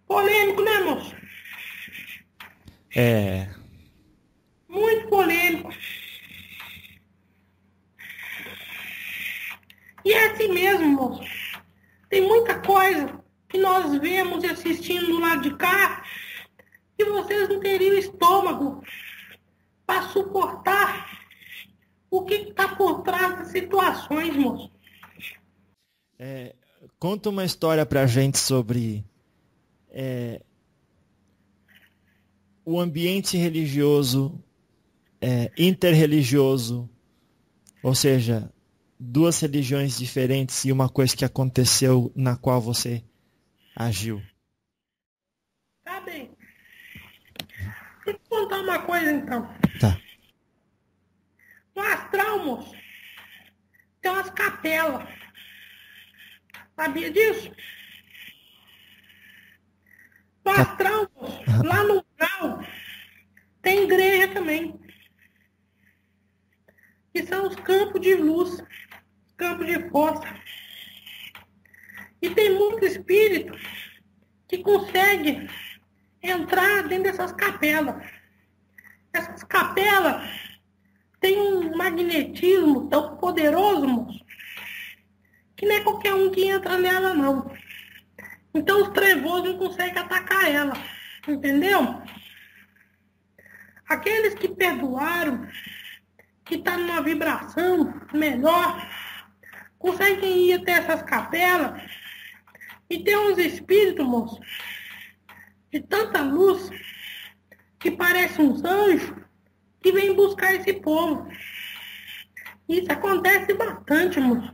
Polêmico, né, moço? É. Muito polêmico. E é assim mesmo, moço. Tem muita coisa que nós vemos e assistimos do lado de cá que vocês não teriam estômago para suportar o que está por trás das situações, moço. Conta uma história pra gente sobre o ambiente religioso, interreligioso, ou seja, duas religiões diferentes e uma coisa que aconteceu na qual você agiu. Tá bem. Vou te contar uma coisa, então. Tá. No astral, moço, tem umas capelas. Sabia disso? No astral, moço, lá no umbral, tem igreja também. Que são os campos de luz, campos de força. E tem muito espírito que consegue entrar dentro dessas capelas. Essas capelas têm um magnetismo tão poderoso, moço, que não é qualquer um que entra nela, não. Então os trevosos não conseguem atacar ela, entendeu? Aqueles que perdoaram, que estão numa vibração melhor, conseguem ir até essas capelas e ter uns espíritos, moço, de tanta luz, que parecem uns anjos, que vêm buscar esse povo. Isso acontece bastante, moço.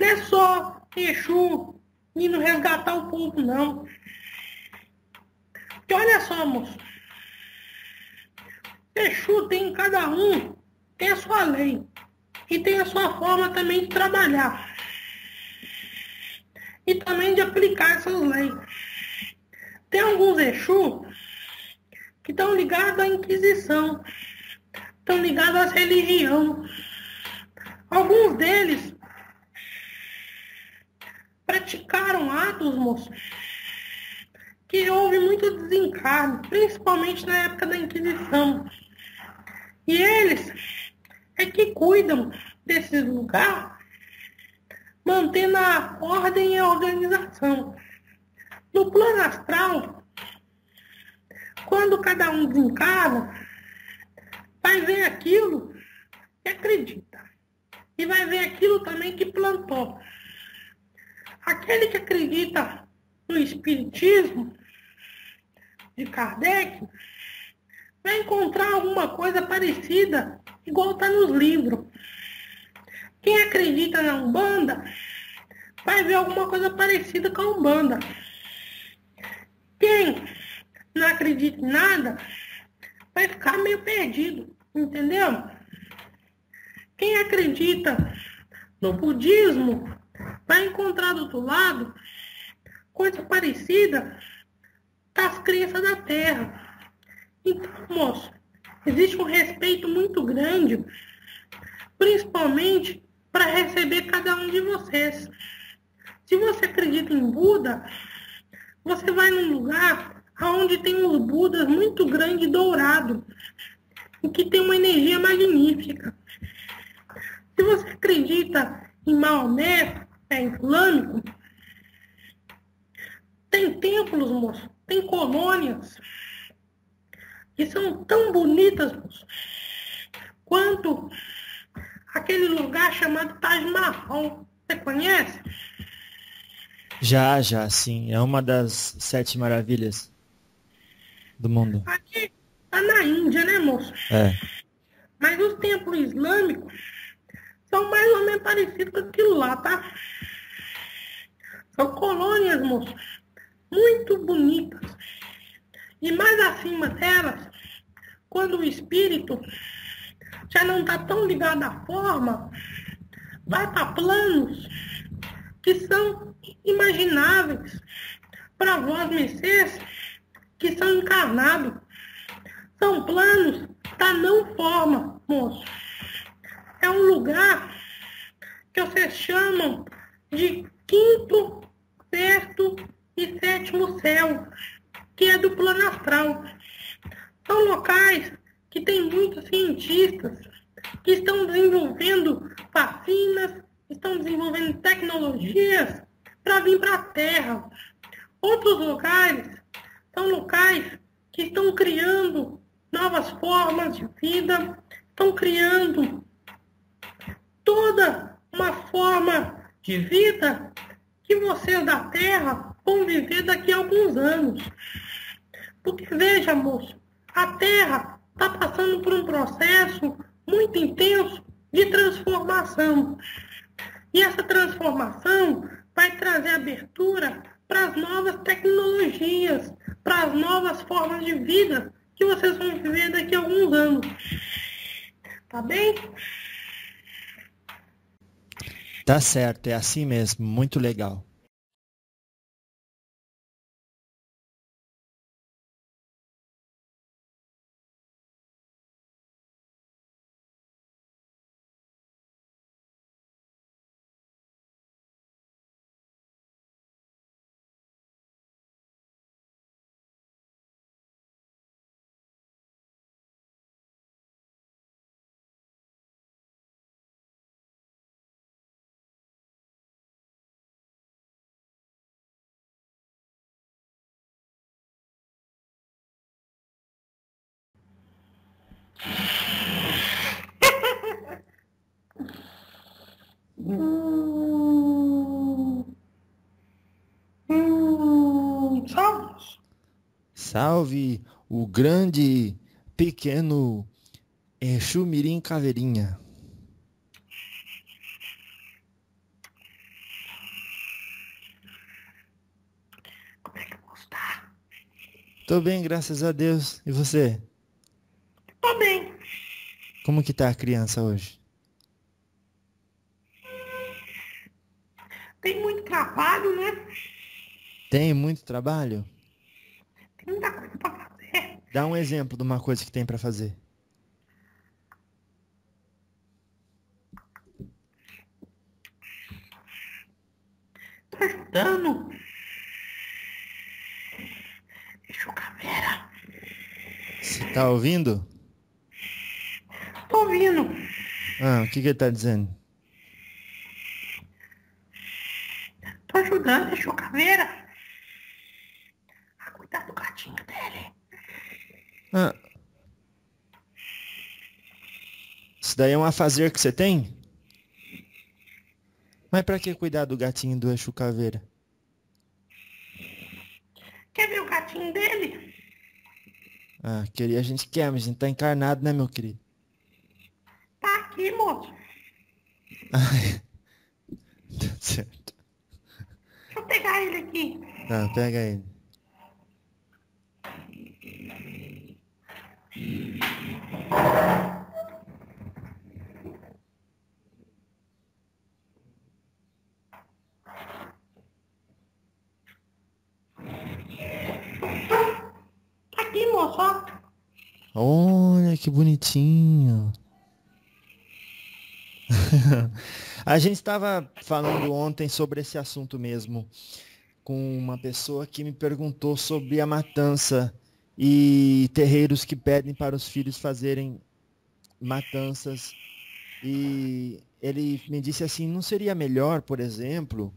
Não é só Exu indo resgatar o povo, não. Porque olha só, moço. Exu tem cada um, tem a sua lei. E tem a sua forma também de trabalhar. E também de aplicar essas leis. Tem alguns Exu que estão ligados à Inquisição. Estão ligados à religião. Alguns deles praticaram atos, moço, que houve muito desencargo, principalmente na época da Inquisição. E eles é que cuidam desses lugares, mantendo a ordem e a organização. No plano astral, quando cada um desencarna, vai ver aquilo que acredita. E vai ver aquilo também que plantou. Aquele que acredita no espiritismo de Kardec vai encontrar alguma coisa parecida, igual está nos livros. Quem acredita na Umbanda vai ver alguma coisa parecida com a Umbanda. Quem não acredita em nada vai ficar meio perdido, entendeu? Quem acredita no budismo vai encontrar do outro lado coisa parecida das crenças da Terra. Então, moço, existe um respeito muito grande, principalmente para receber cada um de vocês. Se você acredita em Buda, você vai num lugar onde tem uns Budas muito grandes e dourados, e que tem uma energia magnífica. Se você acredita em Maomé, islâmico, tem templos, moço, tem colônias que são tão bonitas, moço, quanto aquele lugar chamado Taj Mahal. Você conhece? Já, sim. É uma das 7 maravilhas do mundo. Aqui tá na Índia, né, moço? É. Mas os templos islâmicos são mais ou menos parecidos com aquilo lá, tá? São colônias, moço, muito bonitas. E mais acima delas, quando o espírito já não está tão ligado à forma, vai para planos que são imagináveis para vós, mercês, que são encarnados. São planos da não forma, moço. É um lugar que vocês chamam de quinto, sexto e sétimo céu, que é do plano astral. São locais que tem muitos cientistas que estão desenvolvendo vacinas, estão desenvolvendo tecnologias para vir para a Terra. Outros lugares são locais que estão criando novas formas de vida, estão criando toda uma forma de vida que vocês da Terra vão viver daqui a alguns anos. Porque veja, moço, a Terra está passando por um processo muito intenso de transformação. E essa transformação vai trazer abertura para as novas tecnologias, para as novas formas de vida que vocês vão viver daqui a alguns anos. Tá bem? Tá certo, é assim mesmo, muito legal. Salve. Salve o grande, pequeno Exu Mirim Caveirinha. Como é que você tá? Tô bem, graças a Deus. E você? Tô bem. Como que tá a criança hoje? Tem muito trabalho, né? Tem muito trabalho? Tem muita coisa pra fazer. Dá um exemplo de uma coisa que tem pra fazer. Tô ajudando. Exu Caveira. Você tá ouvindo? Tô ouvindo. Ah, o que ele tá dizendo? Tô ajudando Exu Caveira a cuidar do gatinho dele. Ah. Isso daí é um afazer que você tem? Mas pra que cuidar do gatinho do Exu Caveira? Quer ver o gatinho dele? Ah, queria a gente quer, mas a gente tá encarnado, né, meu querido? Tá aqui, moço. Ai, tá certo. Deixa eu pegar ele aqui. Tá, pega ele. Tá aqui, moço, ó. Olha que bonitinho. A gente estava falando ontem sobre esse assunto mesmo, com uma pessoa que me perguntou sobre a matança e terreiros que pedem para os filhos fazerem matanças. E ele me disse assim, não seria melhor, por exemplo,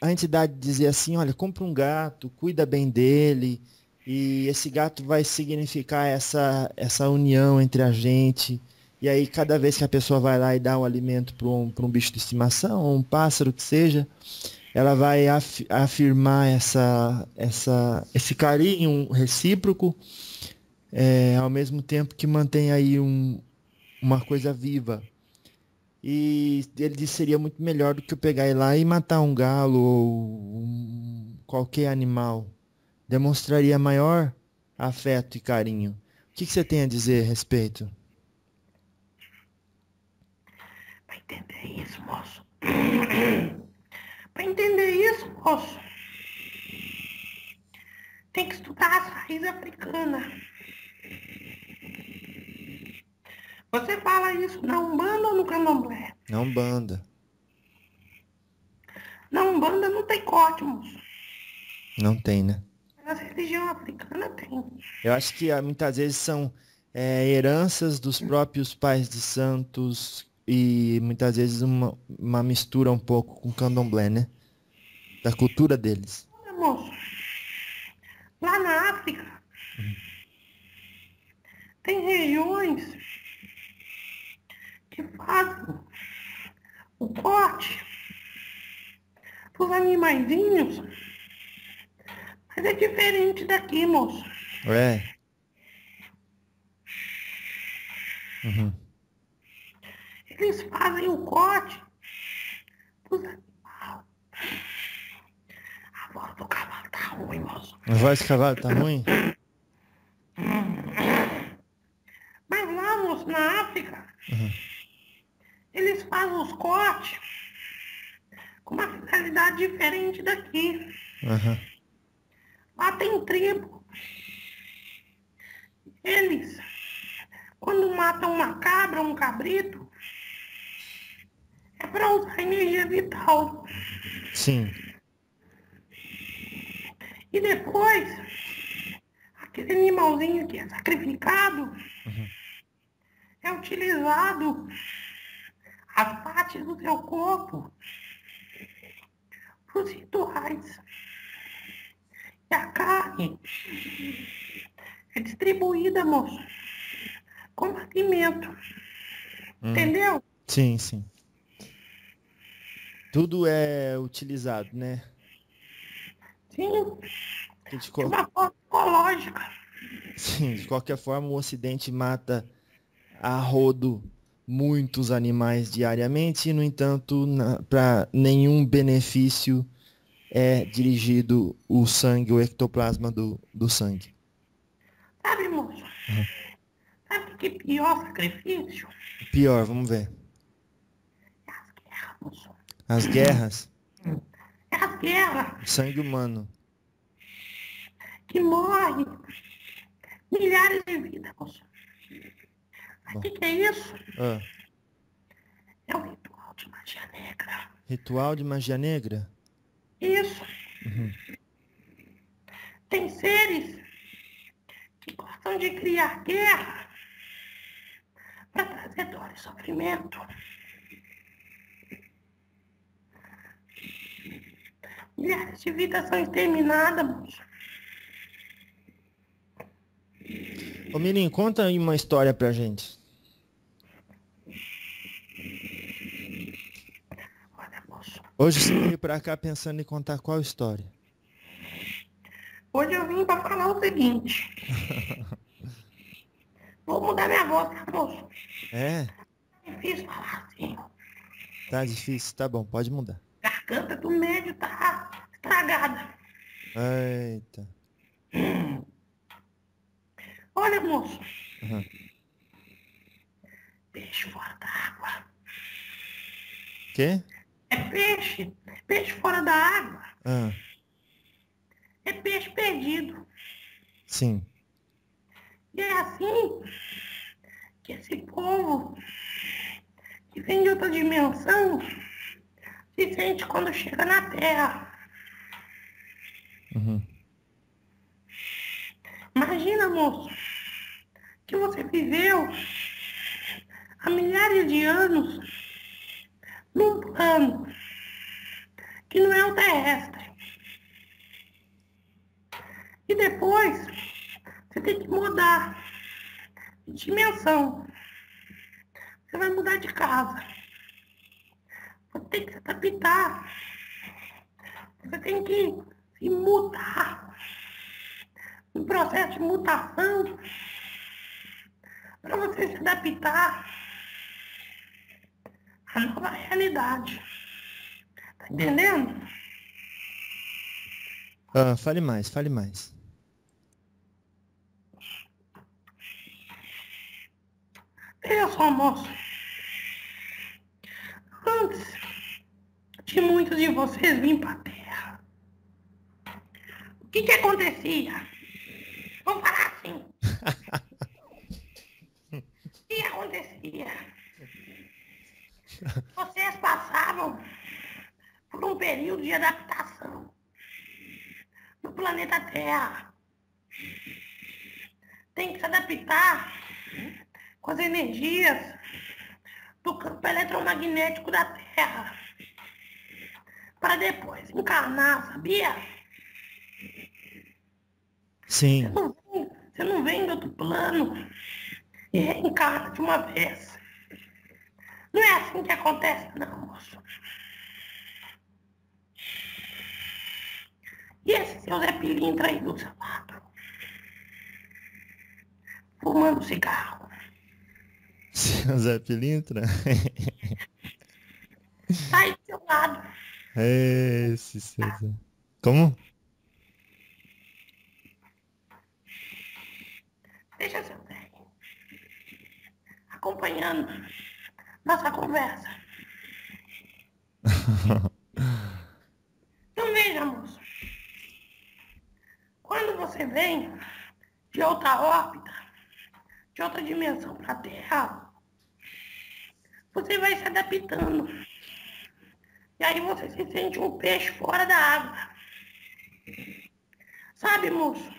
a entidade dizer assim, olha, compra um gato, cuida bem dele, e esse gato vai significar essa união entre a gente. E aí, cada vez que a pessoa vai lá e dá um alimento para um bicho de estimação, ou um pássaro que seja, ela vai afirmar esse carinho recíproco, ao mesmo tempo que mantém aí uma coisa viva. E ele disse que seria muito melhor do que eu pegar e ir lá e matar um galo ou qualquer animal. Demonstraria maior afeto e carinho. O que você tem a dizer a respeito? Pra entender isso, moço. Pra entender isso, moço, tem que estudar as raízes africanas. Você fala isso na Umbanda ou no Candomblé? Na Umbanda. Na Umbanda não tem corte, moço. Não tem, né? Mas a religião africana tem. Eu acho que muitas vezes são heranças dos próprios pais de santos e muitas vezes uma mistura um pouco com candomblé, né? Da cultura deles. Olha, moço, lá na África tem regiões que fazem o corte dos animaizinhos, mas é diferente daqui, moço. É. Uhum. Eles fazem o corte dos animais. A voz do cavalo tá ruim, moço. A voz de cavalo tá ruim? Mas lá, moço, na África, eles fazem os cortes com uma finalidade diferente daqui. Uhum. Lá tem tribo. Eles, quando matam uma cabra, um cabrito, é para usar energia vital. Sim. E depois, aquele animalzinho que é sacrificado, é utilizado as partes do seu corpo para os rituais. E a carne é distribuída, moço, como alimento. Entendeu? Sim, sim. Tudo é utilizado, né? Sim, De de uma forma ecológica. Sim, de qualquer forma, o Ocidente mata a rodo muitos animais diariamente e, no entanto, para nenhum benefício é dirigido o sangue, o ectoplasma do sangue. Sabe, moço? Sabe que pior sacrifício? Pior, vamos ver. É as guerras, moço. As guerras, É as guerras sangue humano. que morrem milhares de vidas, moço. Sabe o Bom. que é isso? Ah, É um ritual de magia negra. ritual de magia negra? Isso. Tem seres que gostam de criar guerra para trazer dor e sofrimento. Milhares de vidas são exterminadas, moço. Ô Mirim, conta aí uma história pra gente. Olha, moço. Hoje você veio pra cá pensando em contar qual história? Hoje eu vim para falar o seguinte. Vou mudar minha voz, tá, moço? É? É difícil falar assim. Tá difícil, tá bom, pode mudar. Garganta do médio tá estragada. Eita. Olha, moço. Uhum. Peixe fora da água. Quê? É peixe. Peixe fora da água. Ah, É peixe perdido. sim. E é assim que esse povo que vem de outra dimensão se sente quando chega na Terra. Uhum. Imagina, moço, que você viveu há milhares de anos num plano que não é o terrestre. E depois você tem que mudar de dimensão. Você vai mudar de casa. Você tem que se adaptar. Você tem que se mudar. Um processo de mutação para você se adaptar à nova realidade. Tá entendendo? Ah, fale mais, fale mais. Veja só, moço. Antes de muitos de vocês virem para a Terra, o que acontecia? Vamos falar assim. O que acontecia? Vocês passavam por um período de adaptação. No Terra. Tem que se adaptar com as energias do campo eletromagnético da Terra para depois encarnar, sabia? Sim. Você não vem do outro plano e reencarna de uma vez. Não é assim que acontece, não, moço. E esse seu Zé Pilintra aí do seu lado? Fumando cigarro. Seu Zé Pilintra? Tá aí do seu lado. Esse seu Zé. Como? Deixa seu Zé acompanhando nossa conversa. Então veja, moço. Quando você vem de outra órbita, de outra dimensão para a Terra, você vai se adaptando. E aí você se sente um peixe fora da água. Sabe, moço?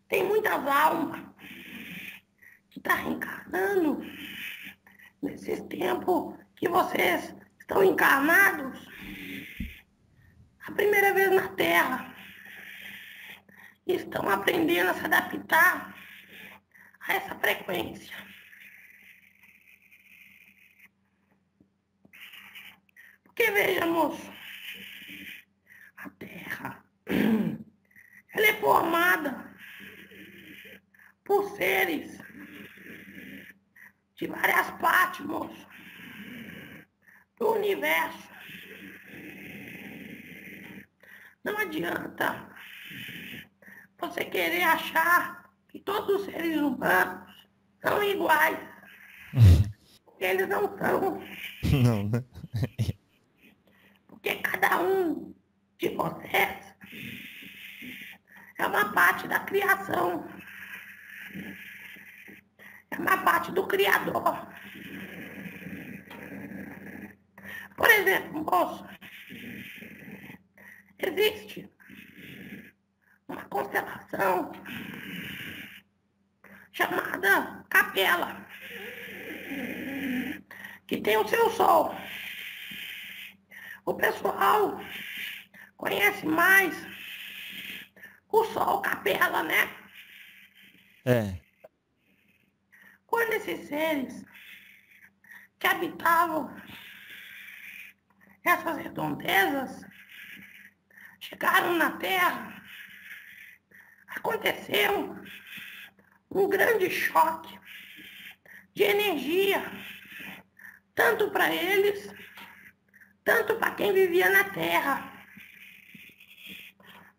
Tem muitas almas que estão reencarnando nesses tempos que vocês estão encarnados a primeira vez na Terra. E estão aprendendo a se adaptar a essa frequência. Porque veja, moço, a Terra, ela é formada por seres de várias partes, moço, do universo. Não adianta você querer achar que todos os seres humanos são iguais. Porque eles não são. Não, né? Porque cada um de vocês é uma parte da criação. É uma parte do Criador. Por exemplo, moço, existe uma constelação chamada Capela, que tem o seu sol. O pessoal conhece mais o sol Capela, né? É. Quando esses seres que habitavam essas redondezas chegaram na Terra, aconteceu um grande choque de energia, tanto para eles, tanto para quem vivia na Terra.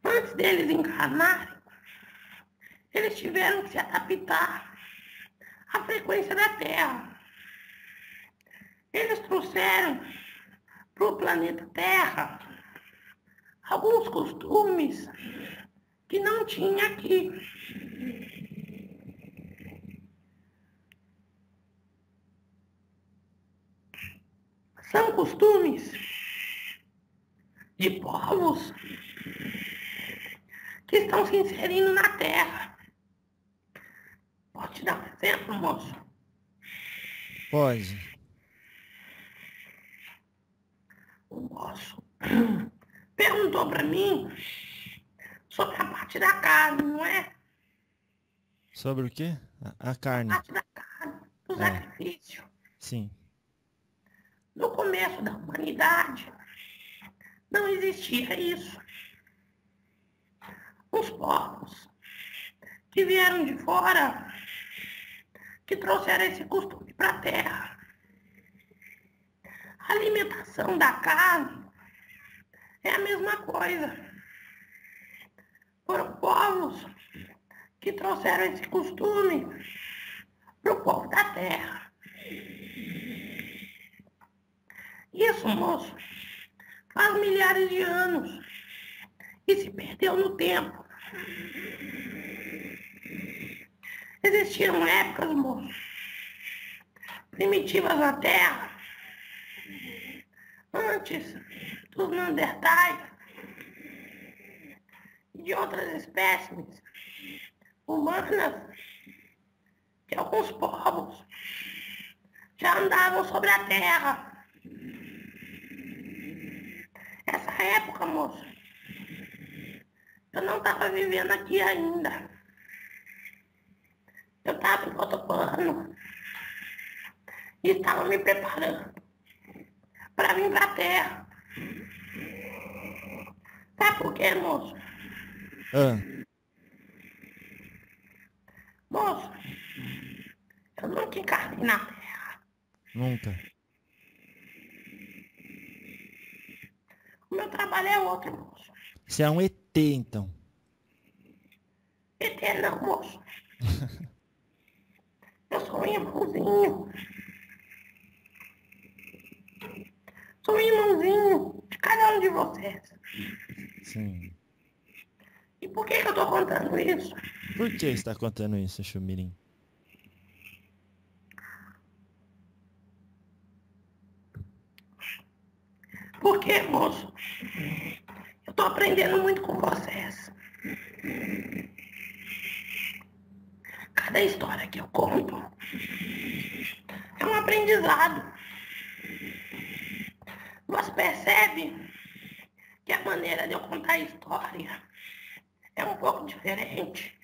Antes deles encarnarem, eles tiveram que se adaptar à frequência da Terra. Eles trouxeram para o planeta Terra alguns costumes que não tinha aqui. São costumes de povos que estão se inserindo na Terra. Pode te dar um exemplo, moço? Pode. O moço perguntou para mim sobre a parte da carne, não é? Sobre o quê? A A carne. parte da carne, do É. sacrifício. Sim. No começo da humanidade, não existia isso. Os povos que vieram de fora, que trouxeram esse costume para a Terra. A alimentação da carne é a mesma coisa. Foram povos que trouxeram esse costume para o povo da Terra. Isso, moço, faz milhares de anos e se perdeu no tempo. Existiram épocas, moço, primitivas na Terra, antes dos Neandertais, de outras espécimes humanas, que alguns povos já andavam sobre a Terra. Essa época, moço, eu não estava vivendo aqui ainda. Eu estava em outro plano e estava me preparando para vir para a Terra. Sabe por quê, moço? Ah, Moço, eu nunca encarnei na Terra. nunca. O meu trabalho é outro, moço. Você é um ET, então. ET não, moço. Eu sou um irmãozinho. Sou um irmãozinho de cada um de vocês. Sim. E por que eu tô contando isso? Por que está contando isso, Chumirim? Porque, moço, eu tô aprendendo muito com vocês. Cada história que eu conto é um aprendizado. Você percebe que a maneira de eu contar a história é um pouco diferente.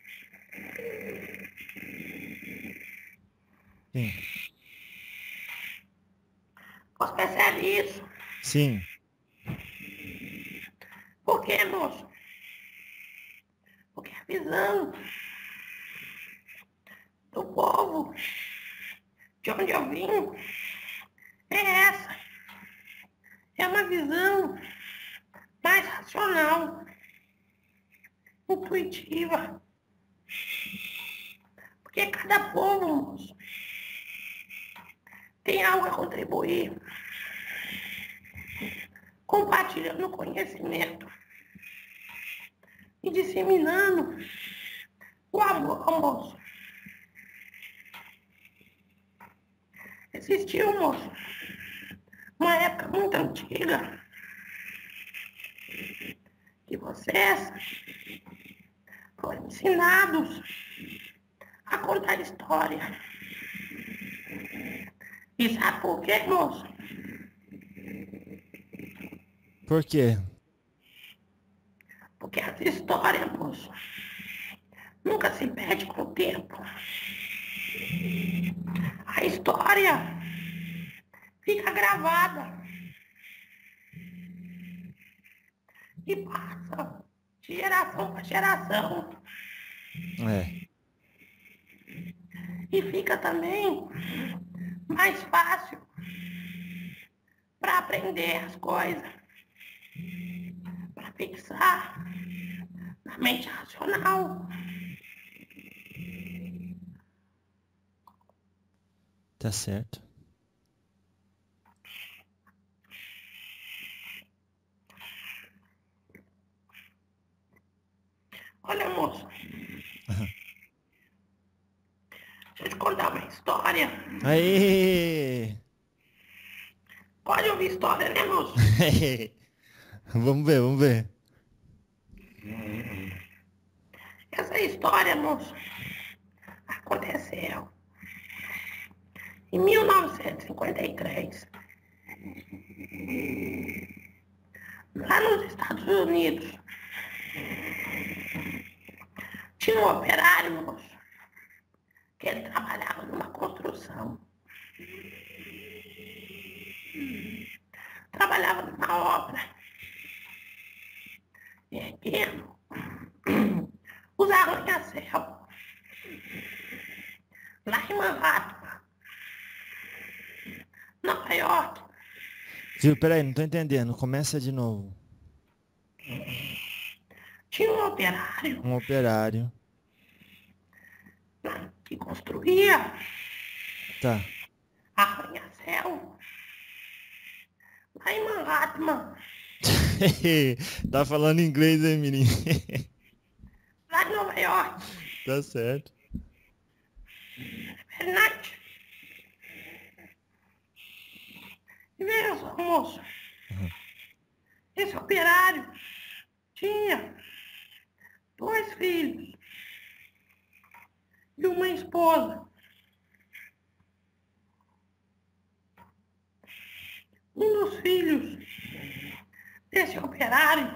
Sim. Você percebe isso? Sim. Por quê, moço? Porque a visão do povo de onde eu vim é essa. É uma visão mais racional, intuitiva. Porque cada povo, moço, tem algo a contribuir, compartilhando conhecimento e disseminando o amor ao moço. Existiu, moço, uma época muito antiga que vocês foram ensinados a contar história. E sabe por quê, moço? Por quê? Porque as histórias, moço, nunca se perde com o tempo. A história fica gravada e passa de geração para geração. É. E fica também mais fácil para aprender as coisas, para fixar na mente racional. Tá certo. Olha, moço, Aham. deixa eu te contar uma história. Aê! Pode ouvir história, né, moço? Vamos ver, vamos ver. Essa história, moço, aconteceu em 1953, lá nos Estados Unidos. Tinha um operário, moço, que ele trabalhava numa construção. Trabalhava numa obra. Erguendo os arranha-céu. Lá em Manhattan, Nova York. Viu? Peraí, não tô entendendo. Começa de novo. Tinha um operário Um operário. que construía Tá. arranha-céu lá em Manhattan, Tá falando inglês, hein, menino? lá em Nova York. Tá certo. É verdade. E veja só, moço, esse operário tinha 2 filhos e uma esposa. Um dos filhos desse operário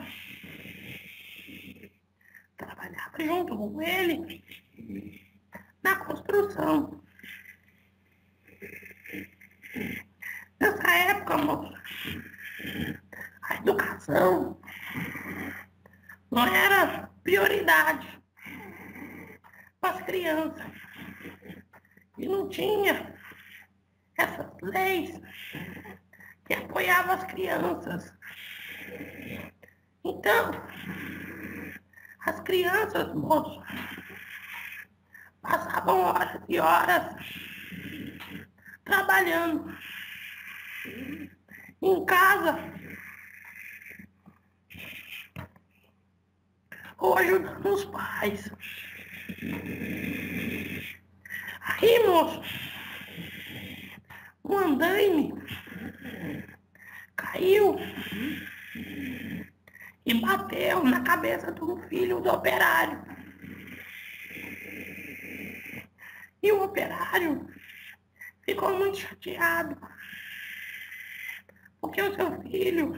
trabalhava junto com ele na construção. Nessa época, moço, a educação não era prioridade para as crianças. E não tinha essas leis que apoiavam as crianças. Então, as crianças, moço, passavam horas e horas trabalhando em casa ou ajudando os pais. Aí, moço, um andaime caiu e bateu na cabeça do filho do operário. E o operário ficou muito chateado, porque o seu filho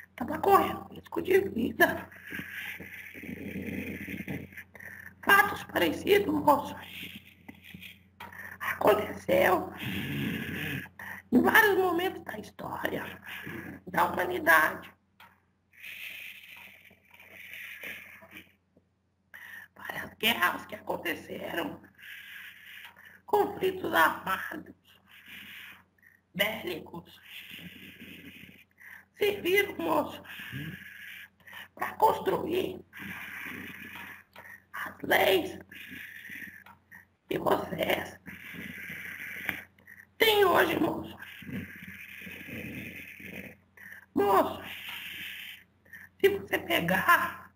estava correndo risco de vida. Fatos parecidos, moço, aconteceu em vários momentos da história da humanidade. Várias guerras que aconteceram, conflitos armados, bélicos, serviram, moço, para construir as leis que vocês têm hoje, moço. Moço, se você pegar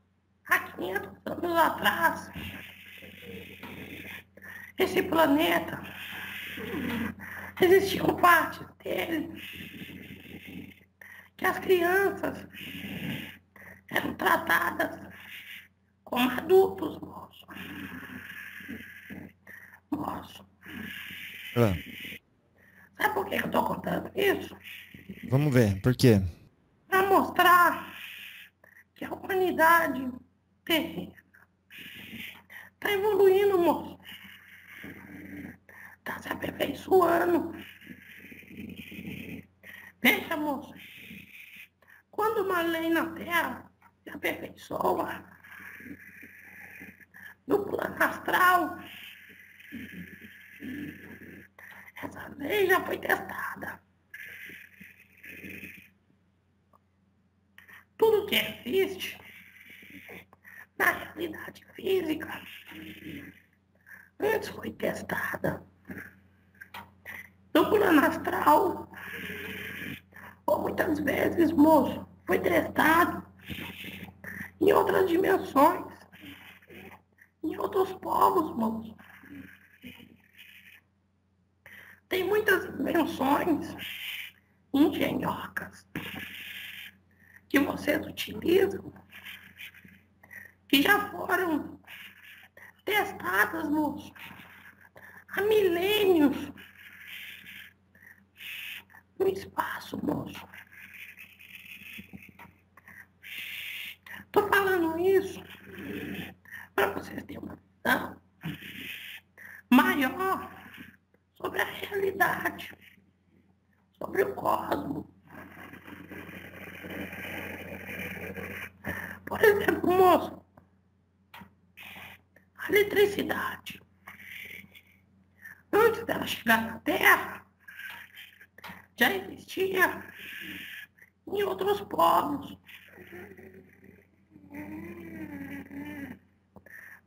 há 500 anos atrás, esse planeta, existiam partes dele que as crianças eram tratadas como adultos, moço. Moço. Sabe por que eu tô contando isso? Vamos ver, por quê? Para mostrar que a humanidade terrena está evoluindo, moço. Está se aperfeiçoando. Veja, moço, quando uma lei na Terra se aperfeiçoa, no plano astral, essa lei já foi testada. Tudo que existe na realidade física antes foi testada. No plano astral, ou muitas vezes, moço, foi testado em outras dimensões, em outros povos, moço. Tem muitas invenções engenhocas que vocês utilizam, que já foram testadas, moço, há milênios no espaço, moço. Tô falando isso para vocês terem uma visão maior sobre a realidade, sobre o cosmos. Por exemplo, moço, a eletricidade, antes dela chegar na Terra, já existia em outros povos.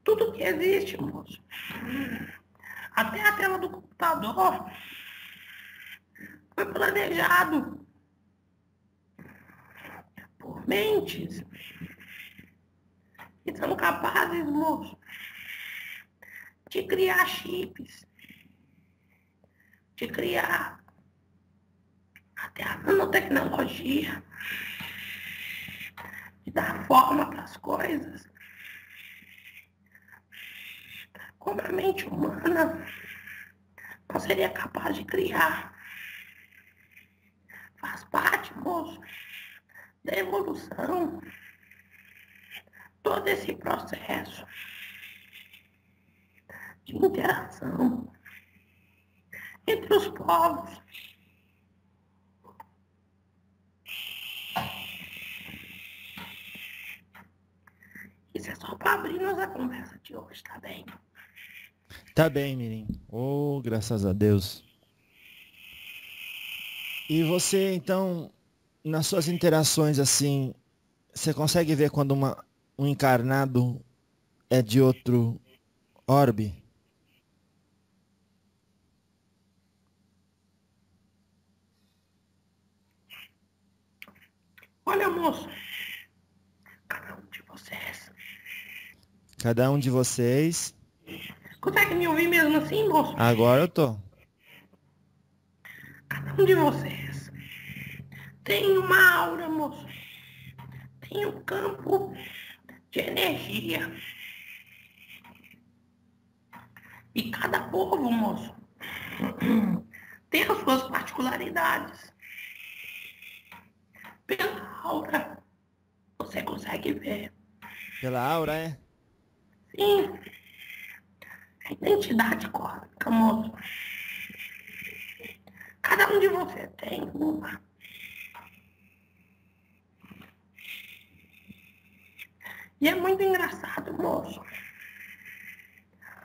Tudo que existe, moço, até a tela do computador, foi planejado por mentes que são capazes, moço, de criar chips, de criar até a nanotecnologia, de dar forma para as coisas, como a mente humana não seria capaz de criar. Faz parte, moço, da evolução, todo esse processo de interação entre os povos. Isso é só para abrir nossa conversa de hoje, tá bem? Tá bem, Mirim. Oh, graças a Deus. E você, então, nas suas interações, assim, você consegue ver quando um encarnado é de outro orbe? Olha, moço, cada um de vocês. Cada um de vocês. Consegue me ouvir mesmo assim, moço? Agora eu tô. Cada um de vocês tem uma aura, moço. Tem um campo de energia. E cada povo, moço, tem as suas particularidades. Pela aura, você consegue ver. Pela aura, é? Sim, a identidade cósmica, moço. Cada um de vocês tem uma. E é muito engraçado, moço,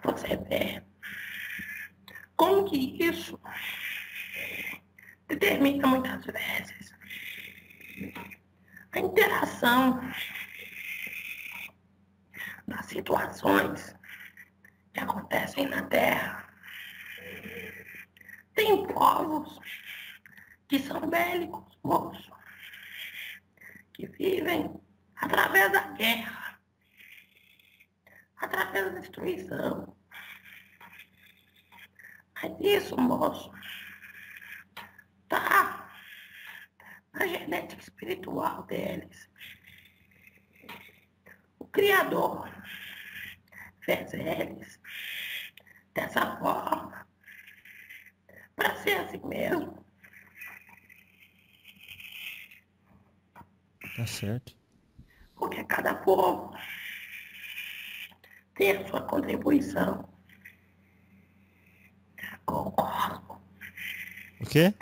você vê como que isso determina muitas vezes a interação das situações que acontecem na Terra. Tem povos que são bélicos, moço, que vivem através da guerra, através da destruição. Mas isso, moço, tá na genética espiritual deles. O Criador fez eles dessa forma, para ser assim mesmo. Tá certo. Porque cada povo tem a sua contribuição com o cosmos. O quê?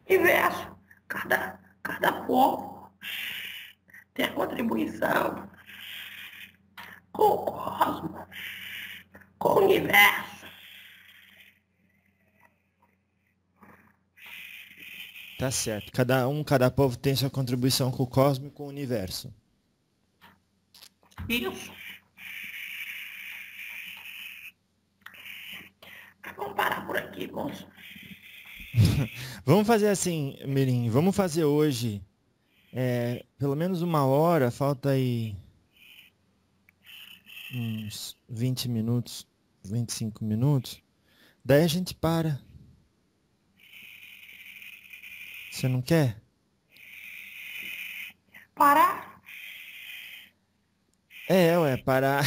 Universo. Cada povo tem a contribuição com o cosmos, com o universo. Tá certo. Cada povo tem sua contribuição com o cosmos e com o universo. Isso. Mas vamos parar por aqui, moço. Vamos fazer assim, Mirim. Vamos fazer hoje pelo menos 1 hora. Falta aí uns 20 minutos, 25 minutos. Daí a gente para. Você não quer? Parar? Ué, parar.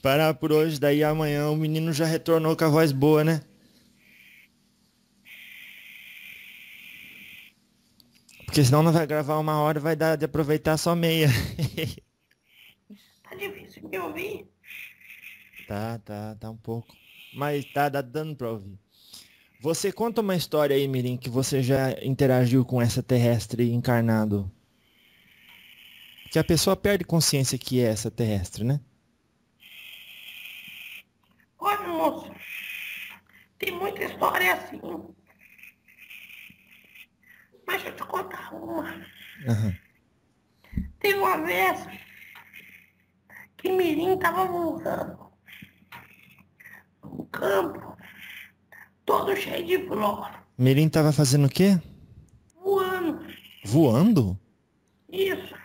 Parar por hoje. Daí amanhã o menino já retornou com a voz boa, né? Porque senão não vai gravar 1 hora e vai dar de aproveitar só meia. Tá difícil me ouvir? Tá um pouco. Mas tá dando pra ouvir. Você conta uma história aí, Mirim, que você já interagiu com essa terrestre encarnado. Que a pessoa perde consciência que é essa terrestre, né? Olha, moço, tem muita história assim. Mas deixa eu te contar uma. Uhum. Teve uma vez que Mirim tava voando num campo todo cheio de flor. Mirim tava fazendo o quê? Voando. Voando? Isso.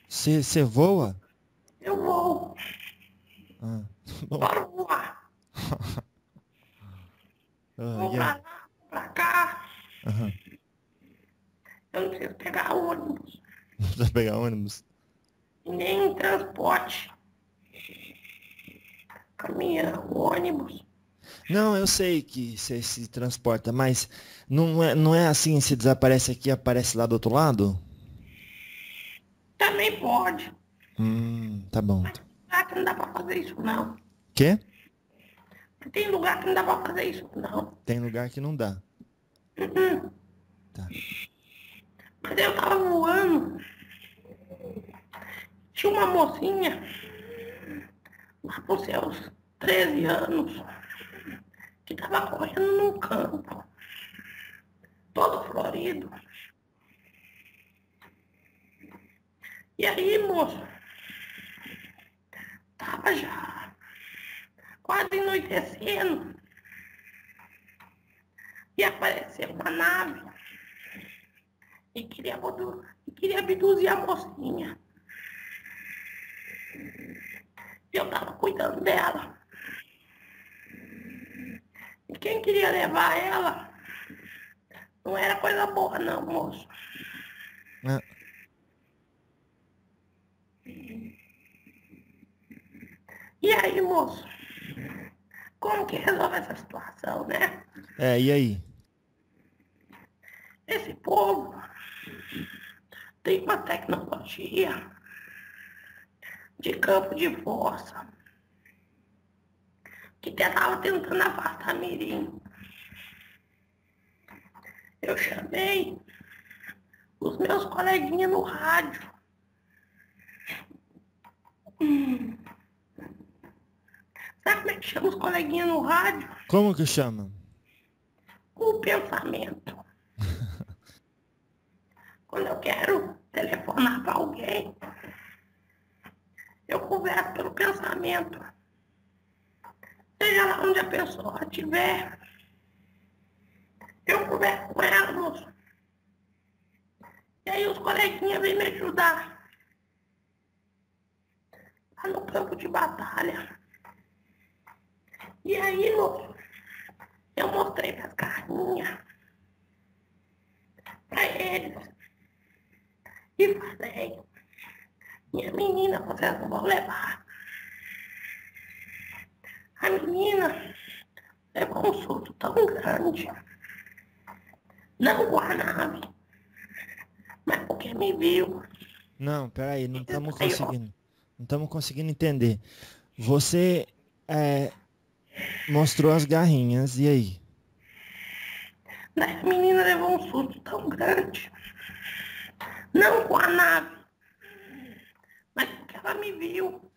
Você voa? Eu vou. Ah, bom. Adoro voar. Vou pra lá, vou pra cá. Uhum. Eu não preciso pegar ônibus. Pra pegar ônibus? e nem em transporte, caminhão, ônibus. Não, eu sei que você se transporta, mas não é assim, se desaparece aqui, aparece lá do outro lado? Também pode, Tá bom. mas tem lugar que não dá pra fazer isso, não. Quê? Tem lugar que não dá pra fazer isso, não. Tem lugar que não dá. Uhum. Tá. Mas eu tava voando, tinha uma mocinha, lá por seus 13 anos, que tava correndo num campo, todo florido. E aí, moço, tava já quase anoitecendo e apareceu uma nave e queria abduzir a mocinha. Eu tava cuidando dela. E quem queria levar ela não era coisa boa, não, moço. Ah, E aí, moço, como que resolve essa situação, né? e aí? Esse povo tem uma tecnologia de campo de força que tava tentando afastar Mirim. Eu chamei os meus coleguinhas no rádio. Sabe como é que chama os coleguinhas no rádio? Como que chama? O pensamento. Quando eu quero telefonar para alguém, eu converso pelo pensamento. Seja lá onde a pessoa estiver, eu converso com ela, moço. E aí os coleguinhas vêm me ajudar lá no campo de batalha. E aí, moço, eu mostrei as carrinhas para eles. E falei, minha menina, vocês não vão levar. A menina levou um susto tão grande. Não com a nave, mas porque me viu. Não, peraí, não E estamos desmaiou. conseguindo. Não estamos conseguindo entender. Você mostrou as garrinhas, e aí? Daí a menina levou um susto tão grande. Não com a nave, mas porque ela me viu.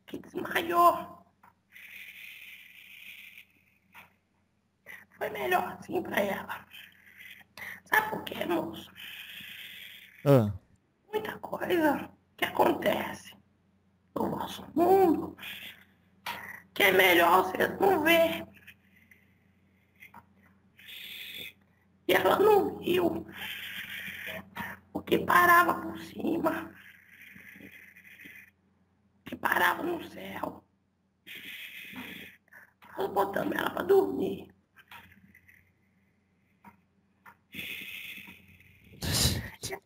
Que desmaiou. Foi melhor assim pra ela. Sabe por quê, moço? Ah, Muita coisa que acontece no nosso mundo que é melhor vocês não ver. E ela não viu o que parava por cima, o que parava no céu. Nós botamos ela pra dormir.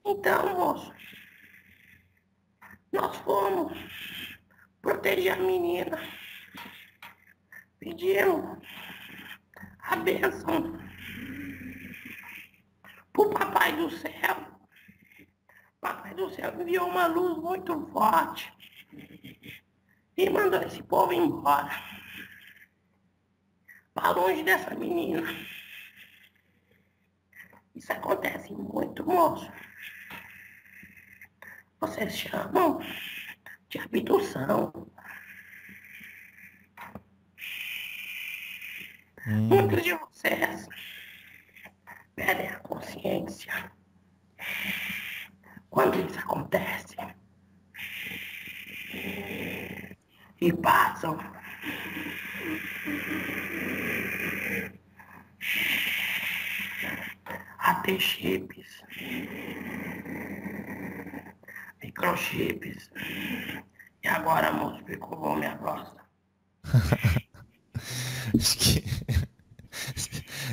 Então, moço, nós fomos proteger a menina. Pedimos a bênção pro Papai do Céu. Papai do Céu enviou uma luz muito forte e mandou esse povo embora. Para longe dessa menina. Isso acontece muito, moço. Vocês chamam de abdução. Muitos de vocês perdem a consciência quando isso acontece e passam a ter chips, microchips. E agora, moço, ficou minha voz. acho que...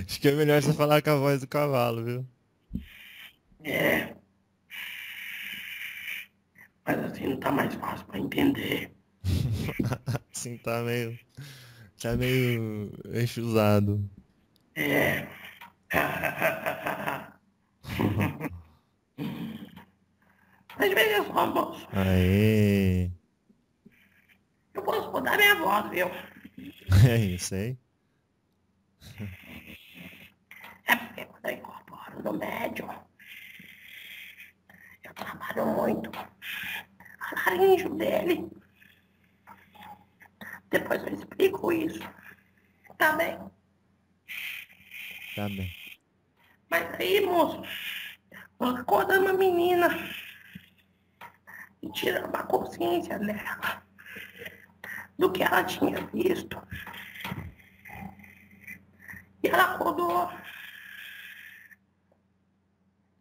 acho que é melhor você falar com a voz do cavalo, viu? É. Mas assim não tá mais fácil pra entender. Assim tá meio enxusado. É. Mas veja só, moço. Aê, Eu posso mudar minha voz, viu? é isso aí. É porque quando eu incorporo no médium, eu trabalho muito a laringe dele. Depois eu explico isso. Tá bem? Tá bem. Mas aí, moço, nós acordamos a menina e tiramos a consciência dela do que ela tinha visto. E ela acordou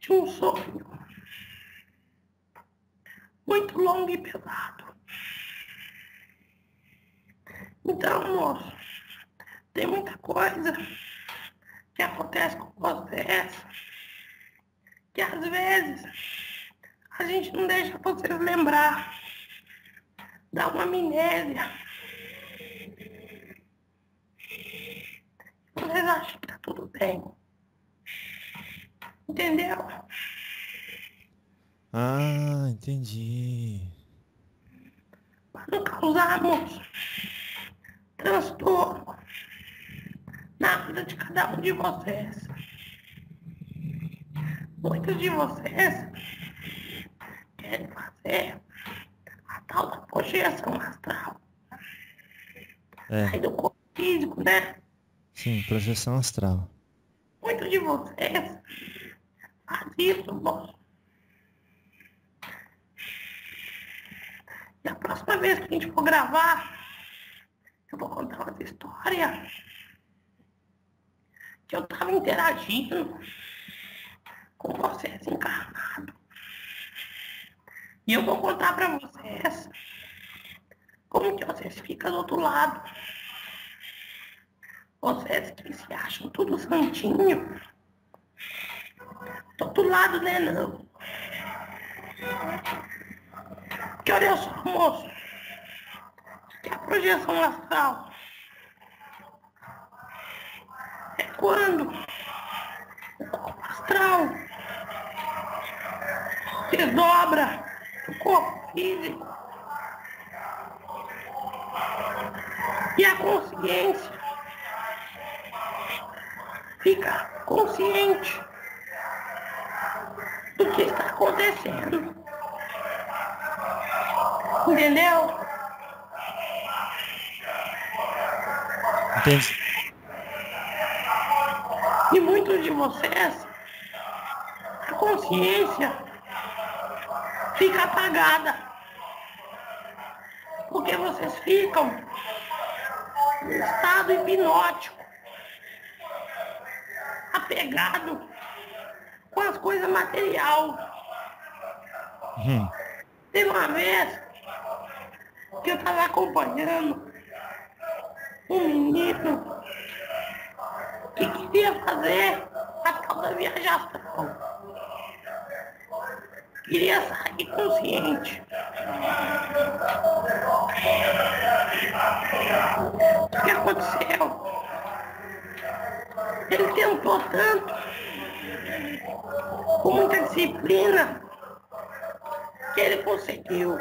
de um sonho muito longo e pesado. Então, moço, tem muita coisa que acontece com vocês que às vezes a gente não deixa vocês lembrar. Dá uma amnésia. Vocês acham que tá tudo bem. Entendeu? Ah, entendi. Para não causarmos transtorno na vida de cada um de vocês. Muitos de vocês querem fazer a tal da projeção astral. Aí É, do corpo físico, né? sim, projeção astral. Muitos de vocês fazem isso, moço. E a próxima vez que a gente for gravar, eu vou contar uma história que eu tava interagindo com vocês encarnados. E eu vou contar pra vocês como que vocês ficam do outro lado. Vocês que se acham tudo santinho. Do outro lado, né, não. Porque olha só, moço, que a projeção astral é quando o corpo astral desdobra o corpo físico e a consciência fica consciente do que está acontecendo. Entendeu? Entendi. E muitos de vocês, a consciência fica apagada. Porque vocês ficam no estado hipnótico, apegado com as coisas material. Teve uma vez que eu estava acompanhando um menino que queria fazer a tal da viagem astral. Queria sair consciente. O que aconteceu? Ele tentou tanto, com muita disciplina, que ele conseguiu.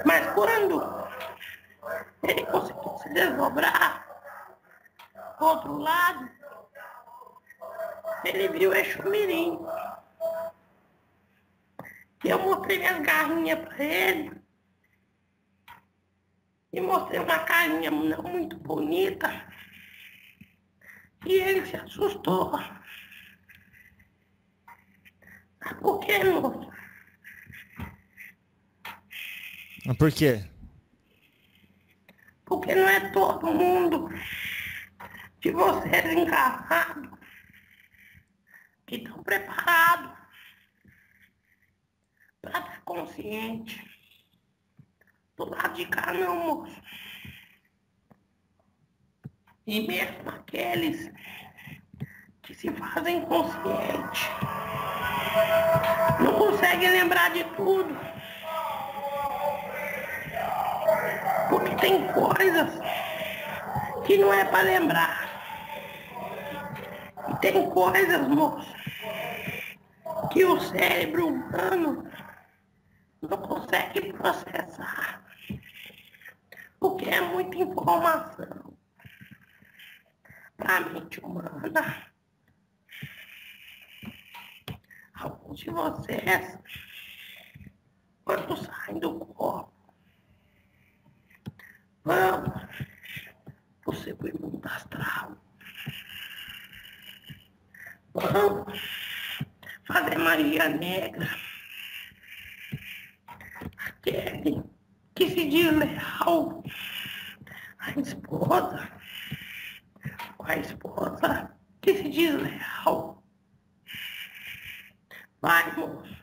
Mas quando ele conseguiu se desdobrar do outro lado, ele viu Exumirim. E eu mostrei minhas garrinhas para ele. E mostrei uma carinha não muito bonita. E ele se assustou. Sabe por quê, moço? Por quê? Porque não é todo mundo de vocês encarnados que estão preparados para estar consciente. Do lado de cá não, moço. E mesmo aqueles que se fazem conscientes Não consegue lembrar de tudo. Porque tem coisas que não é para lembrar. E tem coisas, moço, que o cérebro humano não consegue processar. Porque é muita informação para a mente humana. Alguns de vocês, quando saem do corpo, vão pro segundo mundo astral. Vão fazer magia negra. Aquele que se diz leal à esposa, com a esposa que se diz leal. Vai, moço,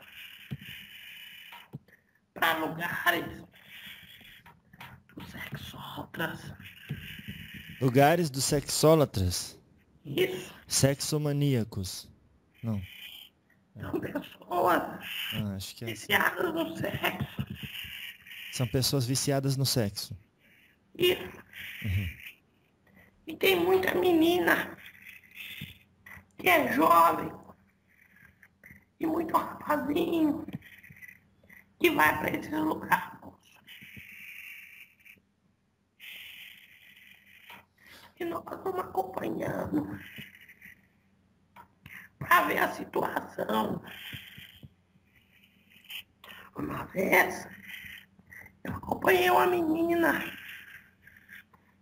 para lugares dos sexólatras. Lugares dos sexólatras? Isso. Sexomaníacos? Não. São pessoas Acho que é. viciadas no sexo. São pessoas viciadas no sexo. Isso. E tem muita menina que é jovem e muito rapazinho que vai para esses lugares, moço. E nós vamos acompanhando para ver a situação. Uma vez, eu acompanhei uma menina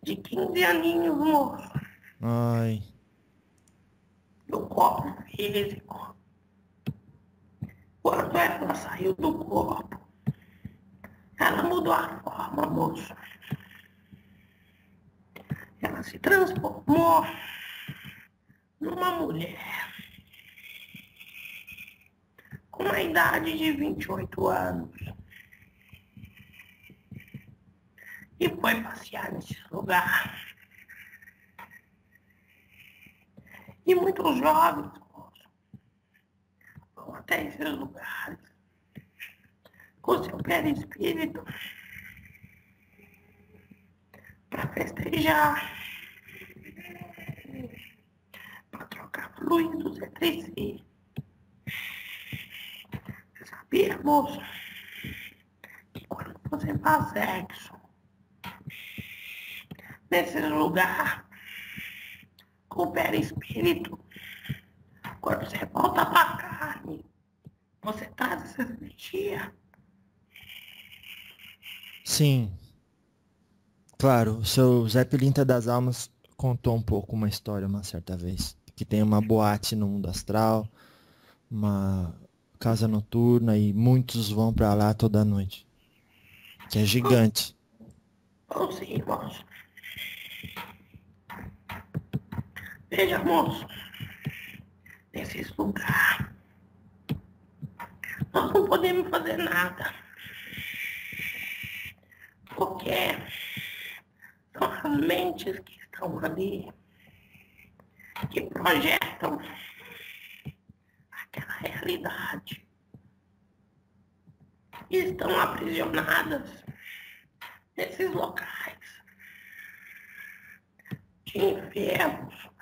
de 15 aninhos, moço, Ai. do corpo físico. Quando ela saiu do corpo, ela mudou a forma, moço. Ela se transformou numa mulher com a idade de 28 anos. E foi passear nesse lugar. E muitos jovens, moço, vão até esses lugares com seu perispírito para festejar, para trocar fluidos entre si. Você sabia, moço, que quando você faz sexo nesse lugar com o perispírito, quando você volta para a carne, você traz essa energia? Sim. Claro, o seu Zé Pilintra das Almas contou um pouco uma história uma certa vez. Que tem uma boate no mundo astral, uma casa noturna e muitos vão pra lá toda noite. Que é gigante. Ou sim, moço. Veja, moço, nesses lugares, nós não podemos fazer nada. Porque são as mentes que estão ali, que projetam aquela realidade. E estão aprisionadas nesses locais de enfermos.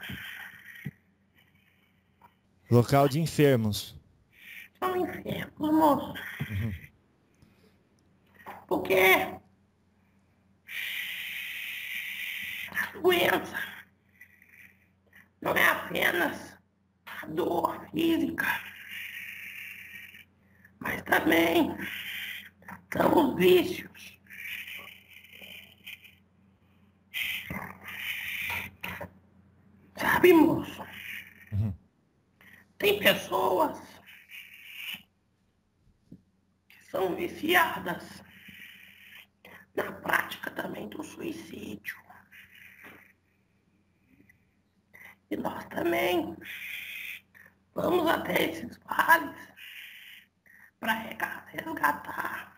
Local de enfermos. São enfermos, moço. Porque a doença não é apenas a dor física, mas também são os vícios. Sabe, moço? Tem pessoas que são viciadas na prática também do suicídio. E nós também vamos até esses vales para resgatar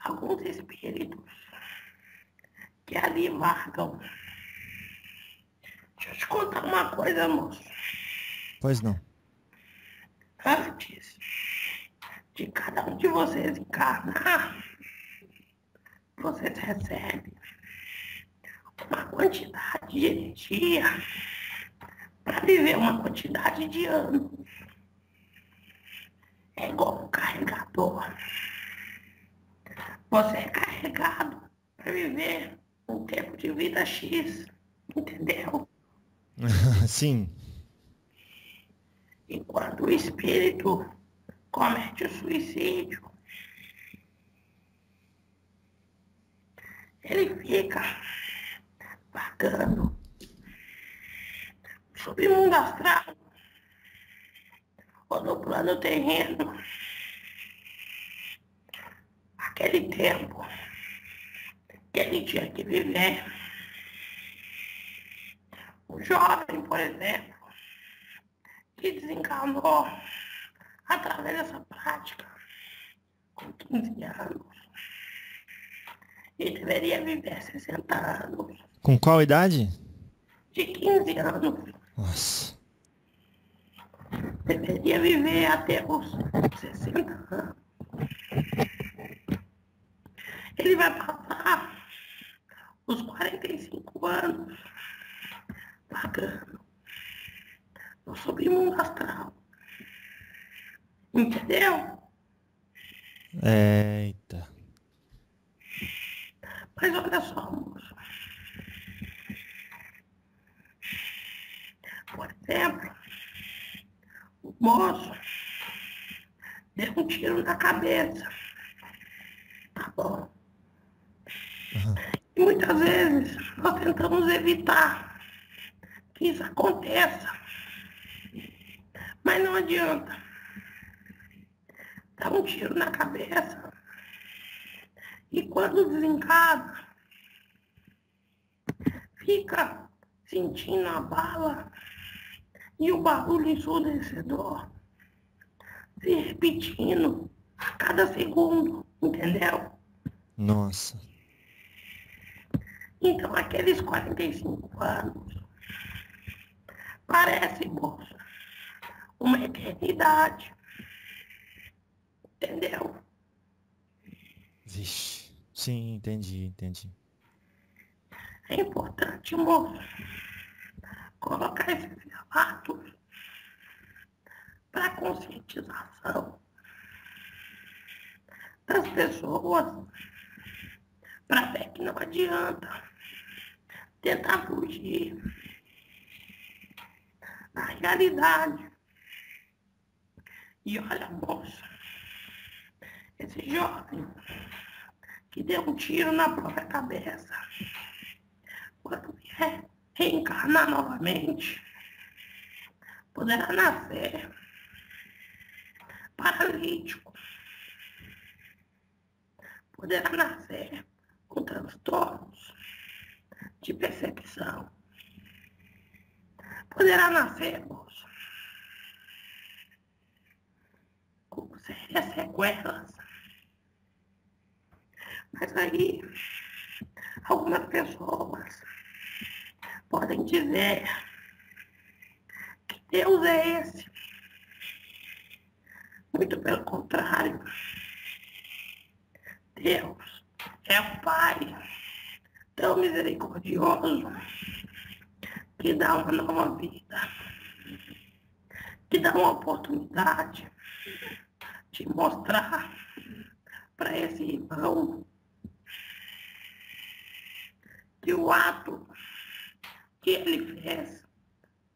alguns espíritos que ali vagam. Deixa eu te contar uma coisa, moço. Pois não. Antes de cada um de vocês encarnar, vocês recebem uma quantidade de energia para viver uma quantidade de anos. É igual um carregador. Você é carregado para viver um tempo de vida X, entendeu? Sim. Enquanto o espírito comete o suicídio, ele fica vagando sobre o mundo astral ou no plano terreno. Aquele tempo que ele tinha que viver. O jovem, por exemplo, que desencarnou através dessa prática com 15 anos e deveria viver 60 anos. Com qual idade? De 15 anos. Nossa. Deveria viver até os 60 anos. Ele vai passar os 45 anos pagando no submundo astral. Entendeu? Eita. Mas olha só, moço. Por exemplo, o moço deu um tiro na cabeça. Tá bom? Uhum. E muitas vezes nós tentamos evitar que isso aconteça. Mas não adianta. Dá um tiro na cabeça. E quando desencarna, fica sentindo a bala e o barulho ensurdecedor se repetindo a cada segundo, entendeu? Nossa. Então aqueles 45 anos parece, moço, uma eternidade, entendeu? Vixe. Sim, entendi. É importante, moço, colocar esses relatos para conscientização das pessoas, para ver que não adianta tentar fugir da realidade. E olha, moço, esse jovem que deu um tiro na própria cabeça, quando vier reencarnar novamente, poderá nascer paralítico, poderá nascer com transtornos de percepção, poderá nascer, moço, com sérias sequelas. Mas aí, algumas pessoas podem dizer que Deus é esse. Muito pelo contrário. Deus é o Pai tão misericordioso que dá uma nova vida, que dá uma oportunidade de mostrar para esse irmão que o ato que ele fez,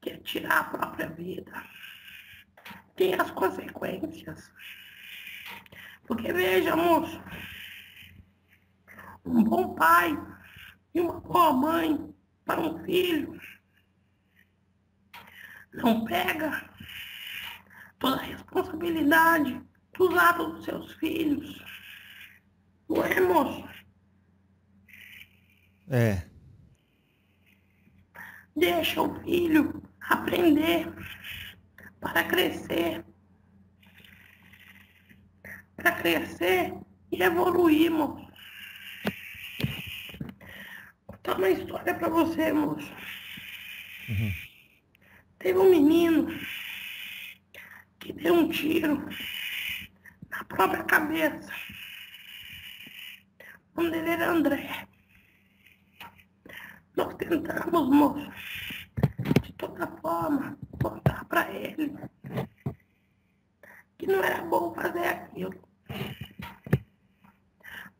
que é tirar a própria vida, tem as consequências. Porque veja, moço, um bom pai e uma boa mãe para um filho não pega toda a responsabilidade dos atos dos seus filhos. Não é, moço? É. Deixa o filho aprender para crescer. Para crescer e evoluir, moço. Vou contar uma história para você, moço. Uhum. Teve um menino que deu um tiro na própria cabeça. O nome dele era André. Nós tentamos, moço, de toda forma, mostrar para ele que não era bom fazer aquilo.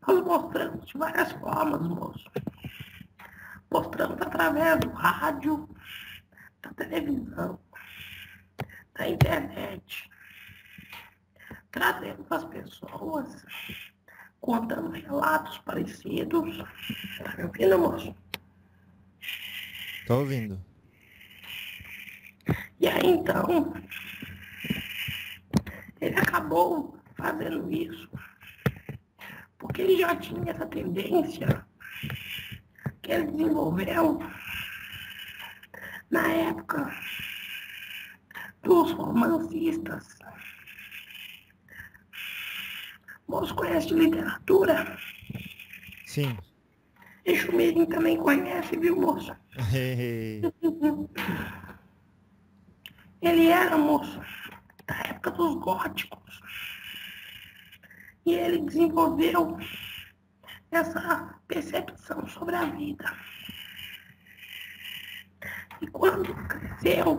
Nós mostramos de várias formas, moço. Mostramos através do rádio, da televisão, da internet. Trazemos as pessoas, contando relatos parecidos. Tá me ouvindo, moço? Tô ouvindo. E aí, então, ele acabou fazendo isso, porque ele já tinha essa tendência que ele desenvolveu na época dos romancistas. Moço, conhece de literatura? Sim. E Chumirim também conhece, viu, moço? Ele era, moço, da época dos góticos. E ele desenvolveu essa percepção sobre a vida. E quando cresceu,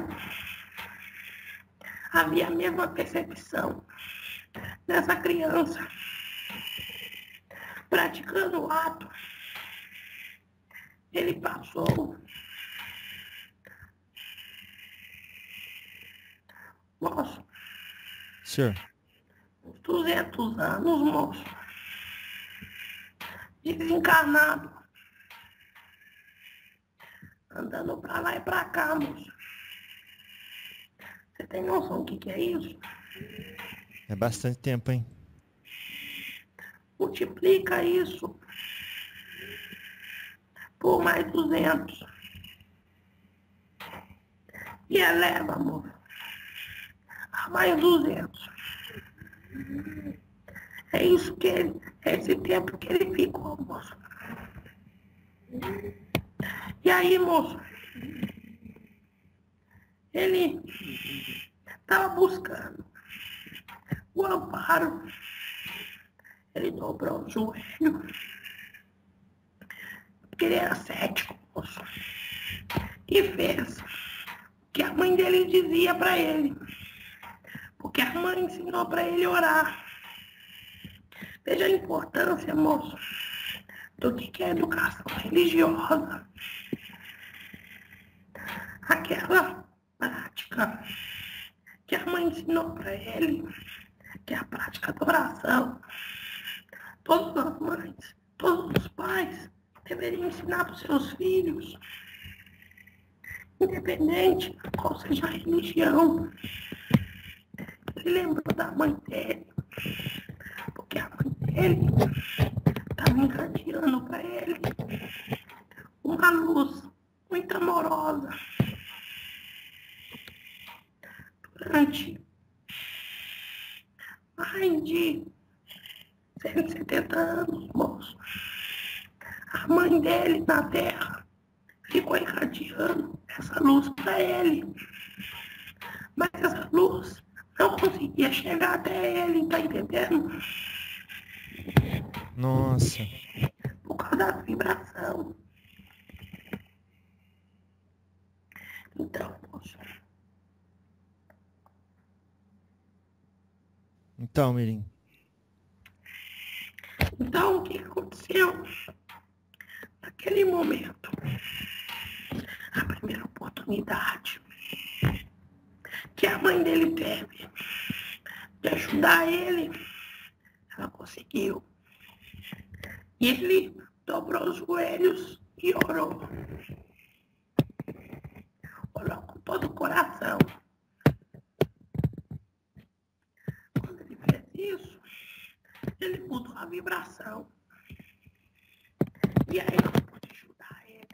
havia a mesma percepção dessa criança praticando o ato. Ele passou, moço, Senhor. uns 200 anos, moço, desencarnado, andando pra lá e pra cá, moço. Você tem noção do que é isso? É bastante tempo, hein? Multiplica isso por mais 200. E eleva, moço, a mais 200. É isso que ele, é esse tempo que ele ficou, moço. E aí, moço, ele estava buscando o amparo. Ele dobrou o joelho, porque ele era cético, moço, e fez o que a mãe dele dizia para ele, porque a mãe ensinou para ele orar. Veja a importância, moço, do que é educação religiosa. Aquela prática que a mãe ensinou para ele, que é a prática da oração. Todas as mães, todos os pais deveriam ensinar para os seus filhos, independente qual seja a religião. Ele lembrou da mãe dele, porque a mãe dele estava irradiando para ele uma luz muito amorosa. Durante mais de 170 anos, moço, a mãe dele na Terra ficou irradiando essa luz para ele. Mas essa luz não conseguia chegar até ele, tá entendendo? Nossa. Por causa da vibração. Então, moço. Então, Mirim. Então, o que aconteceu? Naquele momento, a primeira oportunidade que a mãe dele teve de ajudar ele, ela conseguiu. E ele dobrou os joelhos e orou. Orou com todo o coração. Quando ele fez isso, ele mudou a vibração. E aí nós pudemos ajudar ele.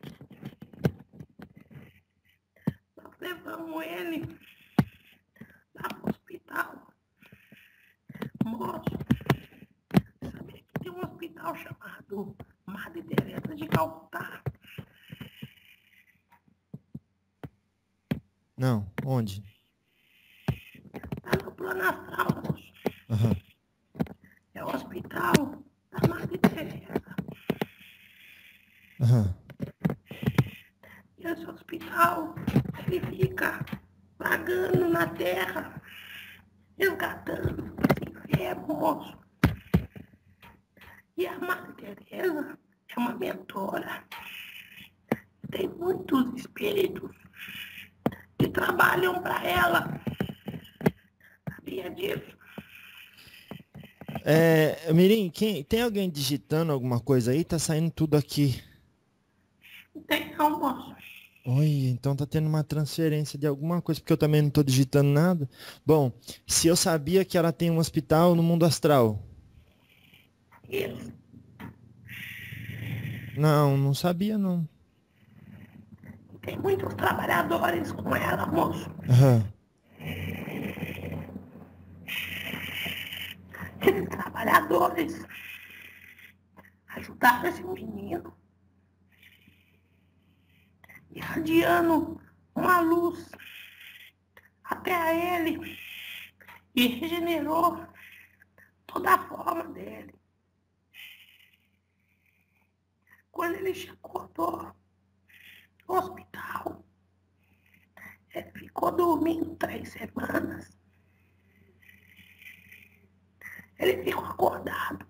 Nós levamos ele lá pro hospital. Moço, sabia que tem um hospital chamado Madre Teresa de Calcutá? Não, onde? Tá no hospital da Madre Teresa. Aham. E esse hospital, ele fica vagando na terra, resgatando esse enfermo, moço. E a Madre Teresa é uma mentora. Tem muitos espíritos que trabalham para ela. Sabia disso? Mirim, tem alguém digitando alguma coisa aí? Tá saindo tudo aqui. Tem não, moço. Oi, então tá tendo uma transferência de alguma coisa, porque eu também não tô digitando nada. Bom, se eu sabia que ela tem um hospital no mundo astral. Isso. Não sabia não. Tem muitos trabalhadores com ela, moço. Aham. Esses trabalhadores ajudaram esse menino, irradiando uma luz até a ele e regenerou toda a forma dele. Quando ele chegou no hospital, ele ficou dormindo 3 semanas. Ele ficou acordado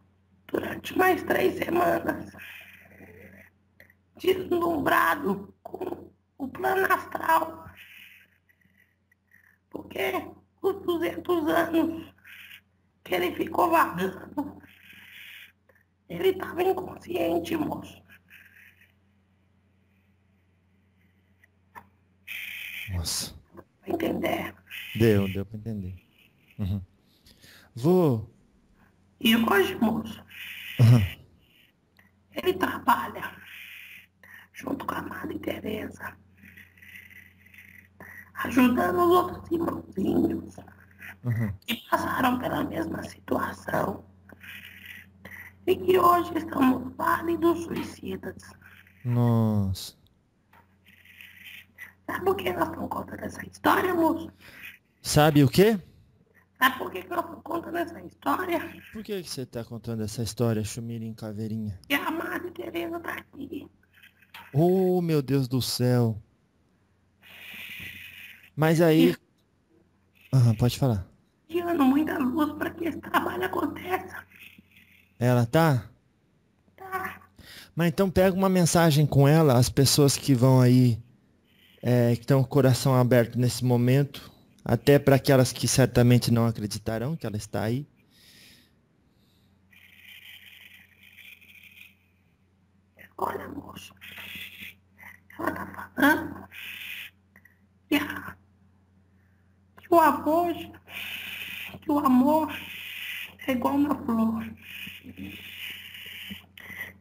durante mais 3 semanas, deslumbrado com o plano astral, porque os 200 anos que ele ficou vagando, ele estava inconsciente, moço. Nossa. Pra entender? Deu pra entender. Uhum. Vou. E hoje, moço, Uhum. ele trabalha junto com a Madre Teresa, ajudando os outros irmãozinhos Uhum. que passaram pela mesma situação e que hoje estão no vale dos suicidas. Nossa. Sabe por que nós estamos contando essa história, moço? Sabe o quê? Sabe por que nós estamos contando essa história? Por que você tá contando essa história, Chumirim Caveirinha? E a Madre Teresa está aqui. Oh, meu Deus do céu. Mas aí. Pode falar. Dando muita luz para que esse trabalho aconteça. Ela tá? Tá? Mas então pega uma mensagem com ela, as pessoas que vão aí, que estão com o coração aberto nesse momento, até para aquelas que certamente não acreditarão que ela está aí. Olha, moço, ela tá falando que o amor, é igual uma flor.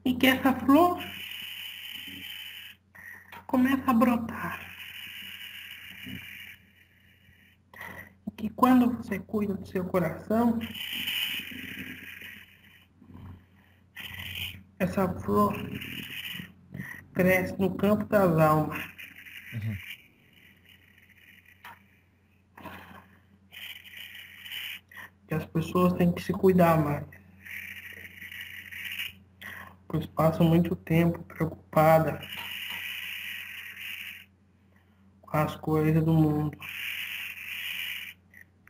E que essa flor começa a brotar. E que quando você cuida do seu coração, essa flor cresce no campo das almas. Uhum. Que as pessoas têm que se cuidar mais. Pois passam muito tempo preocupadas com as coisas do mundo.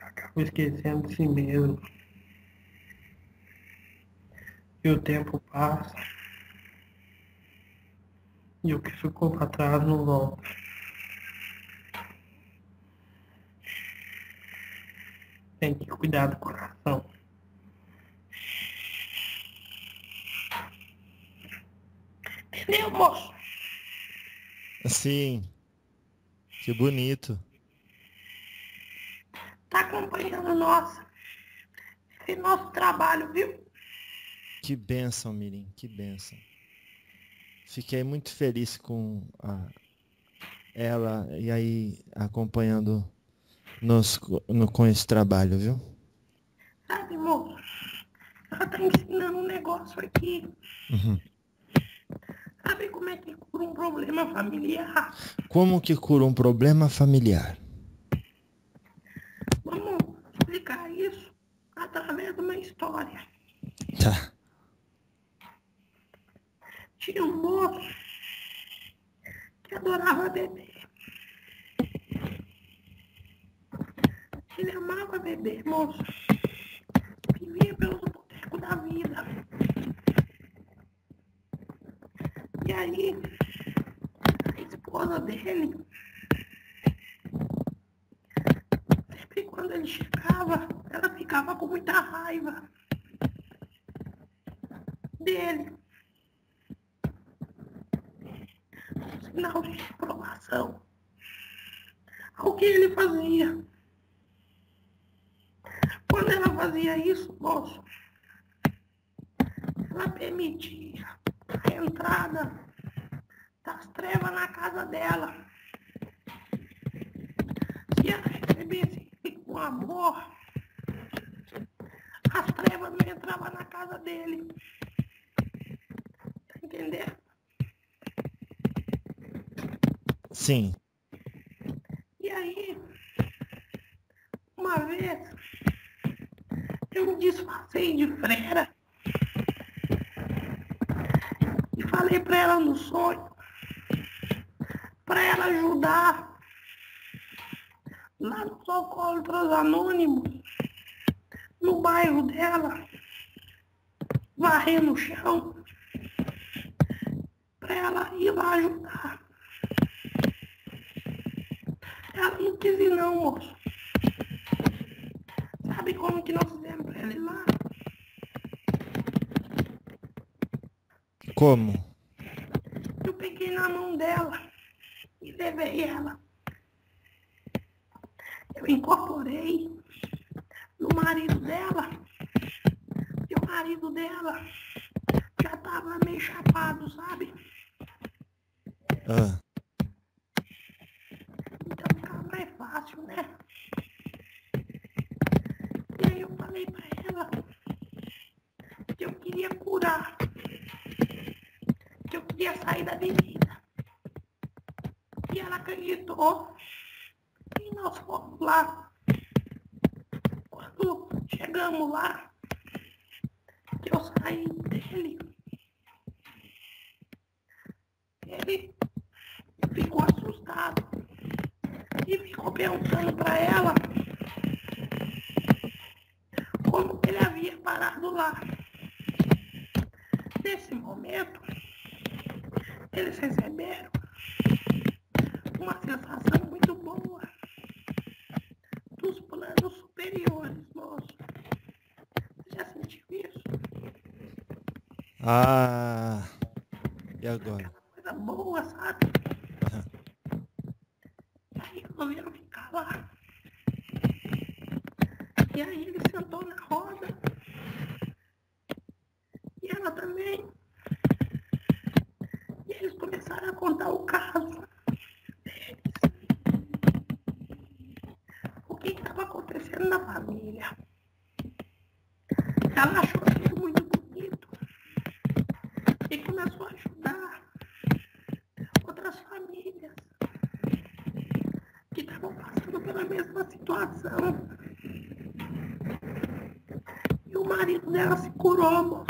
Acabam esquecendo de si mesmo. E o tempo passa. E o que ficou para trás não volta. Tem que cuidar do coração. Entendeu, moço? Sim. Que bonito. Tá acompanhando esse nosso trabalho, viu? Que bênção, Mirim, que bênção. Fiquei muito feliz com ela e aí acompanhando com esse trabalho, viu? Sabe, moço? Ela tá ensinando um negócio aqui. Uhum. Sabe como é que cura um problema familiar? Como que cura um problema familiar? Vamos explicar isso através de uma história. Tá. Tinha um moço que adorava beber. Ele amava beber, moço. Vivia pelos botecos da vida. E aí, a esposa dele, sempre quando ele chegava, ela ficava com muita raiva dele. Sinal de reprovação ao que ele fazia. Quando ela fazia isso, moço, ela permitia a entrada das trevas na casa dela. Se ela recebesse com amor, as trevas não entravam na casa dele. Tá entendendo? Sim. E aí, uma vez, eu me disfarcei de freira e falei pra ela no sonho, pra ela ajudar lá nos Alcoólatras Anônimos, no bairro dela, varrer no chão, pra ela ir lá ajudar. Ela não quis ir não, moço. Sabe como que nós fizemos pra ela ir lá? Como? Eu peguei na mão dela e levei ela. Eu incorporei no marido dela. E o marido dela já tava meio chapado, sabe? Ah. Então ficava mais fácil, né? E aí eu falei pra ela que eu queria curar, que eu queria sair da bebida. E ela acreditou. E nós fomos lá. Quando chegamos lá, que eu saí dele, ele ficou assustado e ficou perguntando pra ela como ele havia parado lá. Nesse momento, eles receberam uma sensação muito boa dos planos superiores, moço. Você já sentiu isso? Ah. E agora? Aquela coisa boa, sabe? Ah. E aí resolveram ficar lá. E aí ele sentou na roda. E ela também. E eles começaram a contar o caso deles. O que estava acontecendo na família. Ela achou aquilo muito bonito. E começou a ajudar outras famílias que estavam passando pela mesma situação. E o marido dela se curou, moço.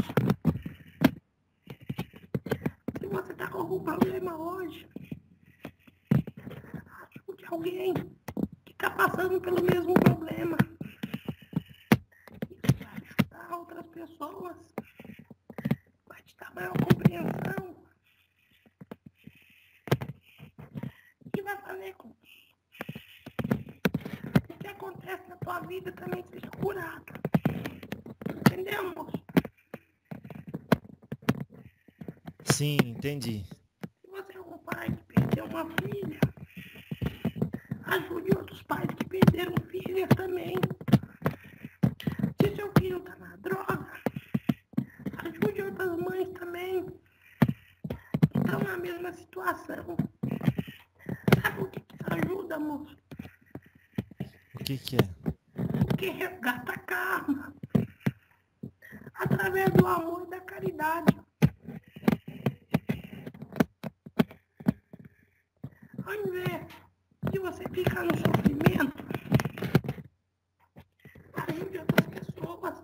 Se você está com algum problema hoje, ajude alguém que está passando pelo mesmo problema. Isso vai ajudar outras pessoas. Vai te dar maior compreensão. E vai fazer com que o que acontece na tua vida também seja curado. Entendeu, moço? Sim, entendi. Se você é um pai que perdeu uma filha, ajude outros pais que perderam filhas também. Se seu filho está na droga, ajude outras mães também que estão na mesma situação. Sabe o que isso ajuda, moço? O que é? Porque resgata a karma através do amor e da caridade. Ao invés de você ficar no sofrimento, ajude outras pessoas.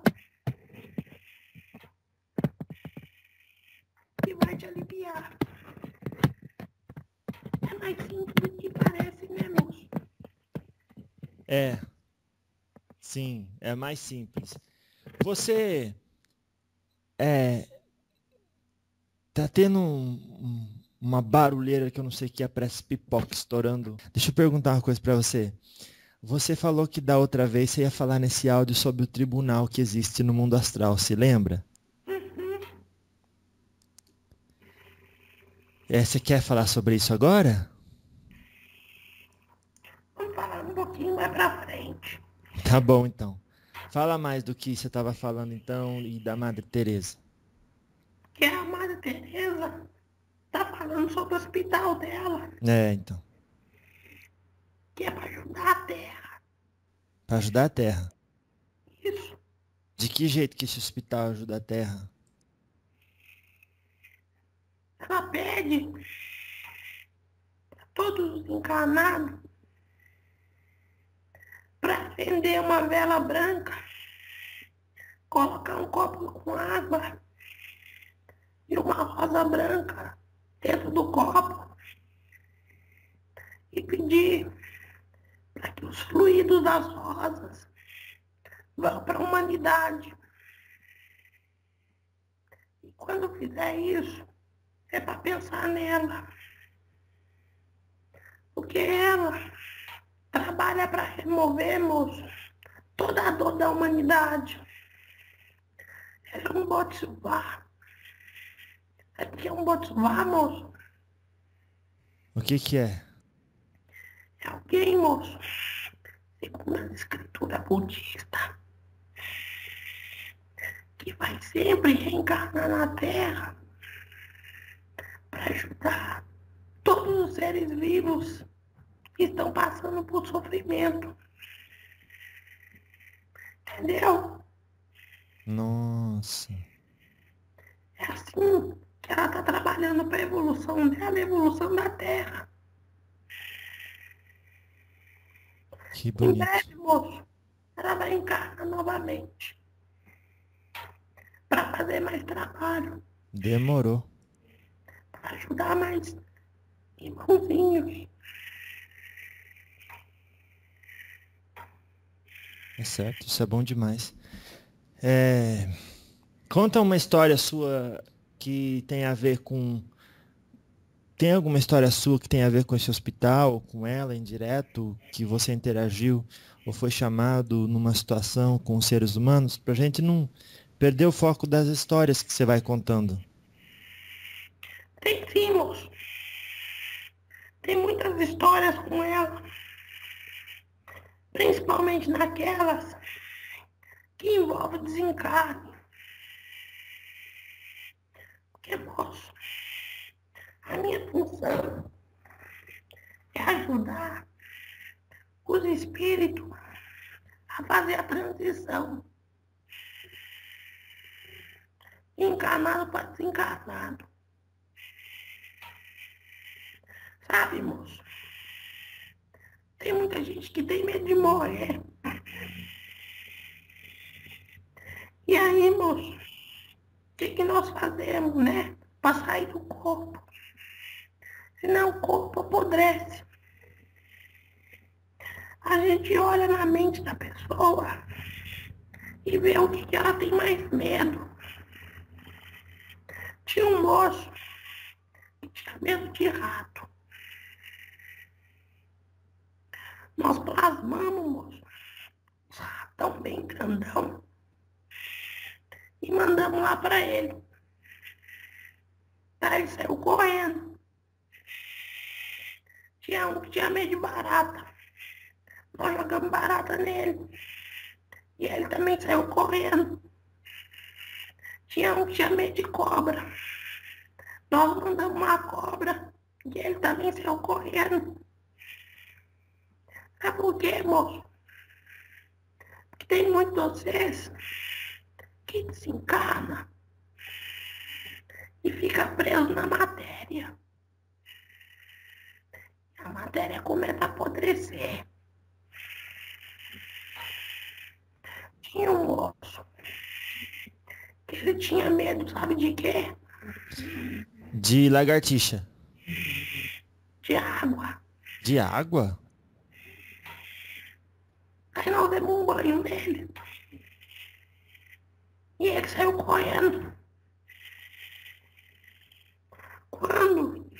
te aliviar. É mais simples do que parece, né, moço? É, sim, é mais simples. Você tá tendo uma barulheira que eu não sei o que é, parece pipoca estourando. Deixa eu perguntar uma coisa pra você. Você falou que da outra vez você ia falar nesse áudio sobre o tribunal que existe no mundo astral, se lembra? Uhum. Você quer falar sobre isso agora? Vamos falar um pouquinho mais pra frente. Tá bom, então. Fala mais do que você estava falando, então, e da Madre Teresa. Que a Madre Teresa tá falando sobre o hospital dela, Então. que é pra ajudar a Terra. Para ajudar a Terra. Isso. De que jeito que esse hospital ajuda a Terra? Ela pede pra todos os encarnados pra acender uma vela branca, colocar um copo com água e uma rosa branca dentro do copo e pedir para que os fluidos das rosas vão para a humanidade. E quando fizer isso, é para pensar nela. Porque ela trabalha para removermos toda a dor da humanidade. Ela é um Botsuva. Sabe o que é um Botsuva, moço? O que que é? É alguém, moço, segundo a escritura budista, que vai sempre reencarnar na Terra para ajudar todos os seres vivos que estão passando por sofrimento. Entendeu? Nossa, É assim que ela está trabalhando para a evolução dela, a evolução da Terra. que Em bonito. breve, moço, ela vai encarnar novamente para fazer mais trabalho, Demorou. para ajudar mais irmãozinhos. É certo, isso é bom demais. Conta uma história sua que tem a ver com. Tem alguma história sua que tem a ver com esse hospital, com ela, indireto, que você interagiu ou foi chamado numa situação com os seres humanos, pra gente não perder o foco das histórias que você vai contando. Tem sim, moço. Tem muitas histórias com ela, principalmente naquelas que envolvem desencarne. Porque, moço, a minha função é ajudar os espíritos a fazer a transição. Encarnado para desencarnado. Sabe, moço? Tem muita gente que tem medo de morrer. E aí, moço, o que nós fazemos, né? Para sair do corpo. Senão o corpo apodrece. A gente olha na mente da pessoa e vê o que ela tem mais medo. Tinha um moço que tinha medo de rato. Nós plasmamos, moço, os ratão bem grandão, e mandamos lá para ele. Aí ele saiu correndo. Tinha um que tinha medo de barata. Nós jogamos barata nele. E ele também saiu correndo. Tinha um que tinha medo de cobra. Nós mandamos uma cobra. E ele também saiu correndo. Sabe por quê, moço? Porque tem muitos de vocês que desencarna e fica preso na matéria. A matéria começa a apodrecer. Tinha um moço que ele tinha medo, sabe de quê? De lagartixa. De água. De água? Aí nós demos um banho nele. E ele saiu correndo. Quando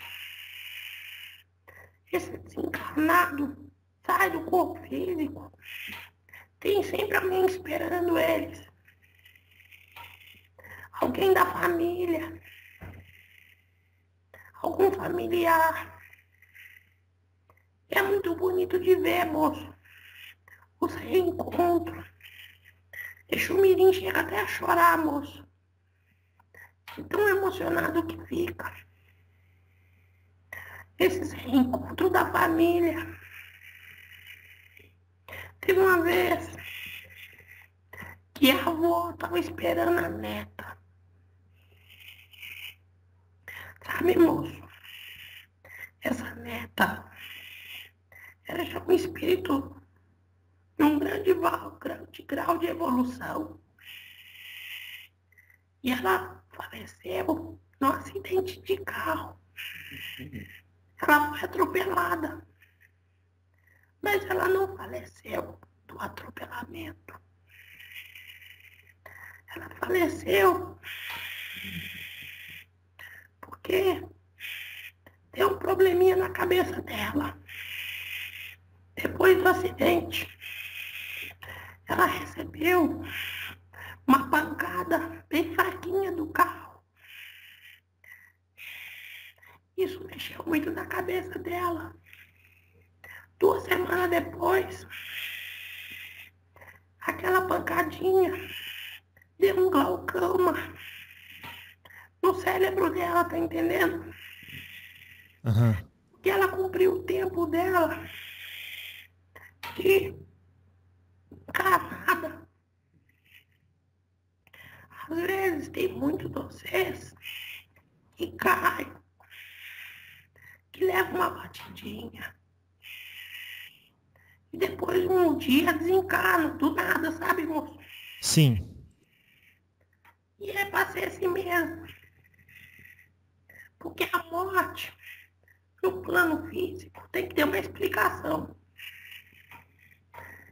esse desencarnado sai do corpo físico, tem sempre alguém esperando eles. Alguém da família. Algum familiar. É muito bonito de ver, moço. Os reencontros. Deixa o mirim chega até a chorar, moço. De tão emocionado que fica. Esses reencontros da família. Teve uma vez que a avó estava esperando a neta. Sabe, moço? Essa neta era já um espírito num grande grau de evolução. E ela faleceu num acidente de carro. Ela foi atropelada. Mas ela não faleceu do atropelamento. Ela faleceu porque deu um probleminha na cabeça dela. Depois do acidente, ela recebeu uma pancada bem fraquinha do carro. Isso mexeu muito na cabeça dela. 2 semanas depois, aquela pancadinha deu um glaucoma no cérebro dela, tá entendendo? Uhum. Porque ela cumpriu o tempo dela de encarnada. Às vezes tem muito de vocês que cai, que leva uma batidinha. E depois um dia desencarna, do nada, sabe, moço? Sim. E é pra ser assim mesmo. Porque a morte, no plano físico, tem que ter uma explicação.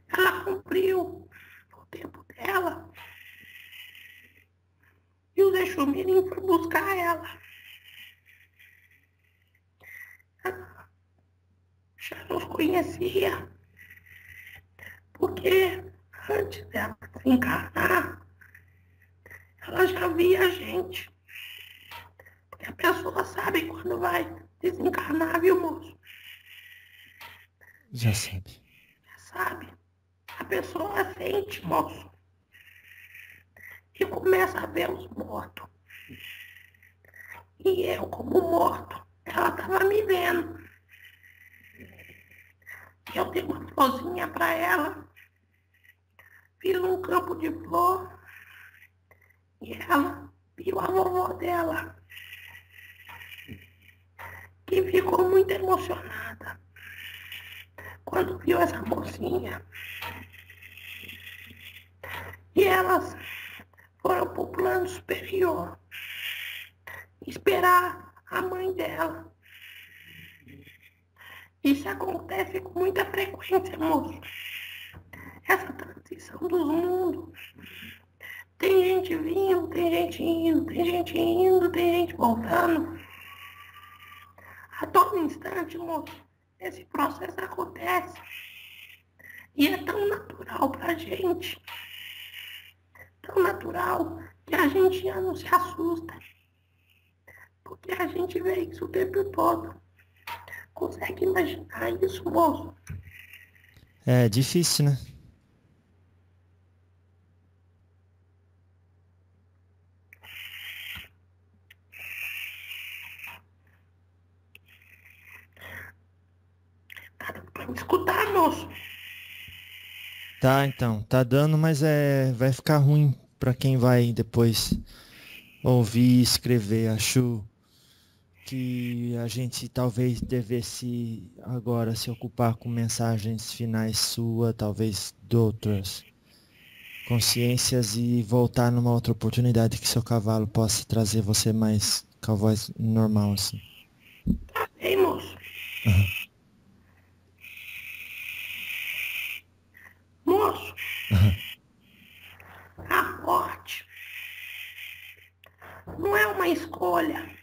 Ela cumpriu o tempo dela. E o Zé Chumirim foi buscar ela. Ela já nos conhecia. Porque antes dela se encarnar, ela já via a gente. Porque a pessoa sabe quando vai desencarnar, viu, moço? Já sabe. Já sabe. A pessoa sente, moço. E começa a ver os mortos. E eu, como morto, ela estava me vendo. E eu dei uma florzinha para ela. Fiz um campo de flor. E ela viu a vovó dela. Que ficou muito emocionada quando viu essa mocinha. E elas foram para o plano superior esperar a mãe dela. Isso acontece com muita frequência, moço. Essa transição dos mundos. Tem gente vindo, tem gente indo, tem gente indo, tem gente voltando. A todo instante, moço, esse processo acontece. E é tão natural pra gente. Tão natural que a gente já não se assusta. Porque a gente vê isso o tempo todo. Consegue imaginar isso, moço? É difícil, né? Tá dando pra me escutar, moço? Tá, então. Tá dando, mas vai ficar ruim pra quem vai depois ouvir e escrever. Acho que a gente talvez devesse agora se ocupar com mensagens finais sua, talvez de outras consciências e voltar numa outra oportunidade que seu cavalo possa trazer você mais Com a voz normal, assim. Ei, moço. Aham. Moço, Aham. a morte não é uma escolha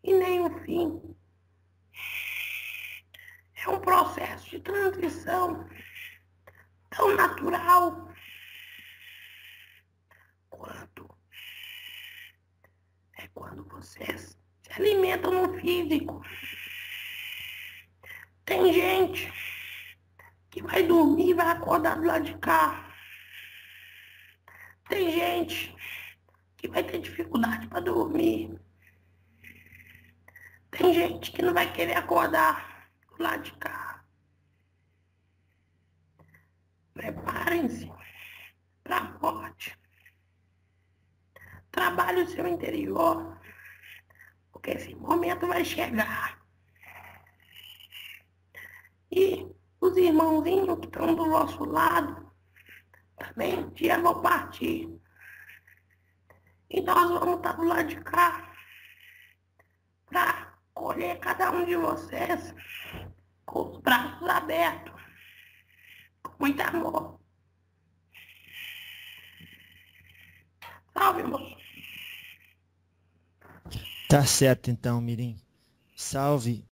e nem um fim. É um processo de transição tão natural quanto é quando vocês se alimentam no físico. Tem gente que vai dormir e vai acordar do lado de cá. Tem gente que vai ter dificuldade para dormir. Tem gente que não vai querer acordar do lado de cá. Preparem-se para a morte. Trabalhe o seu interior, porque esse momento vai chegar. E os irmãozinhos que estão do nosso lado também um dia vão partir. E nós vamos estar do lado de cá para acolher cada um de vocês com os braços abertos, com muito amor. Salve, moço. Tá certo, então, Mirim. Salve.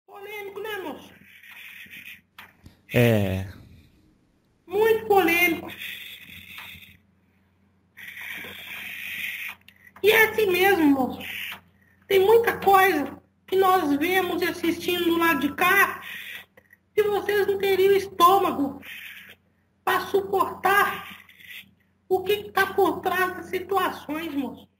Polêmico, né, moço? É. Muito polêmico. E é assim mesmo, moço. Tem muita coisa que nós vemos e assistimos do lado de cá e vocês não teriam estômago para suportar o que está por trás das situações, moço.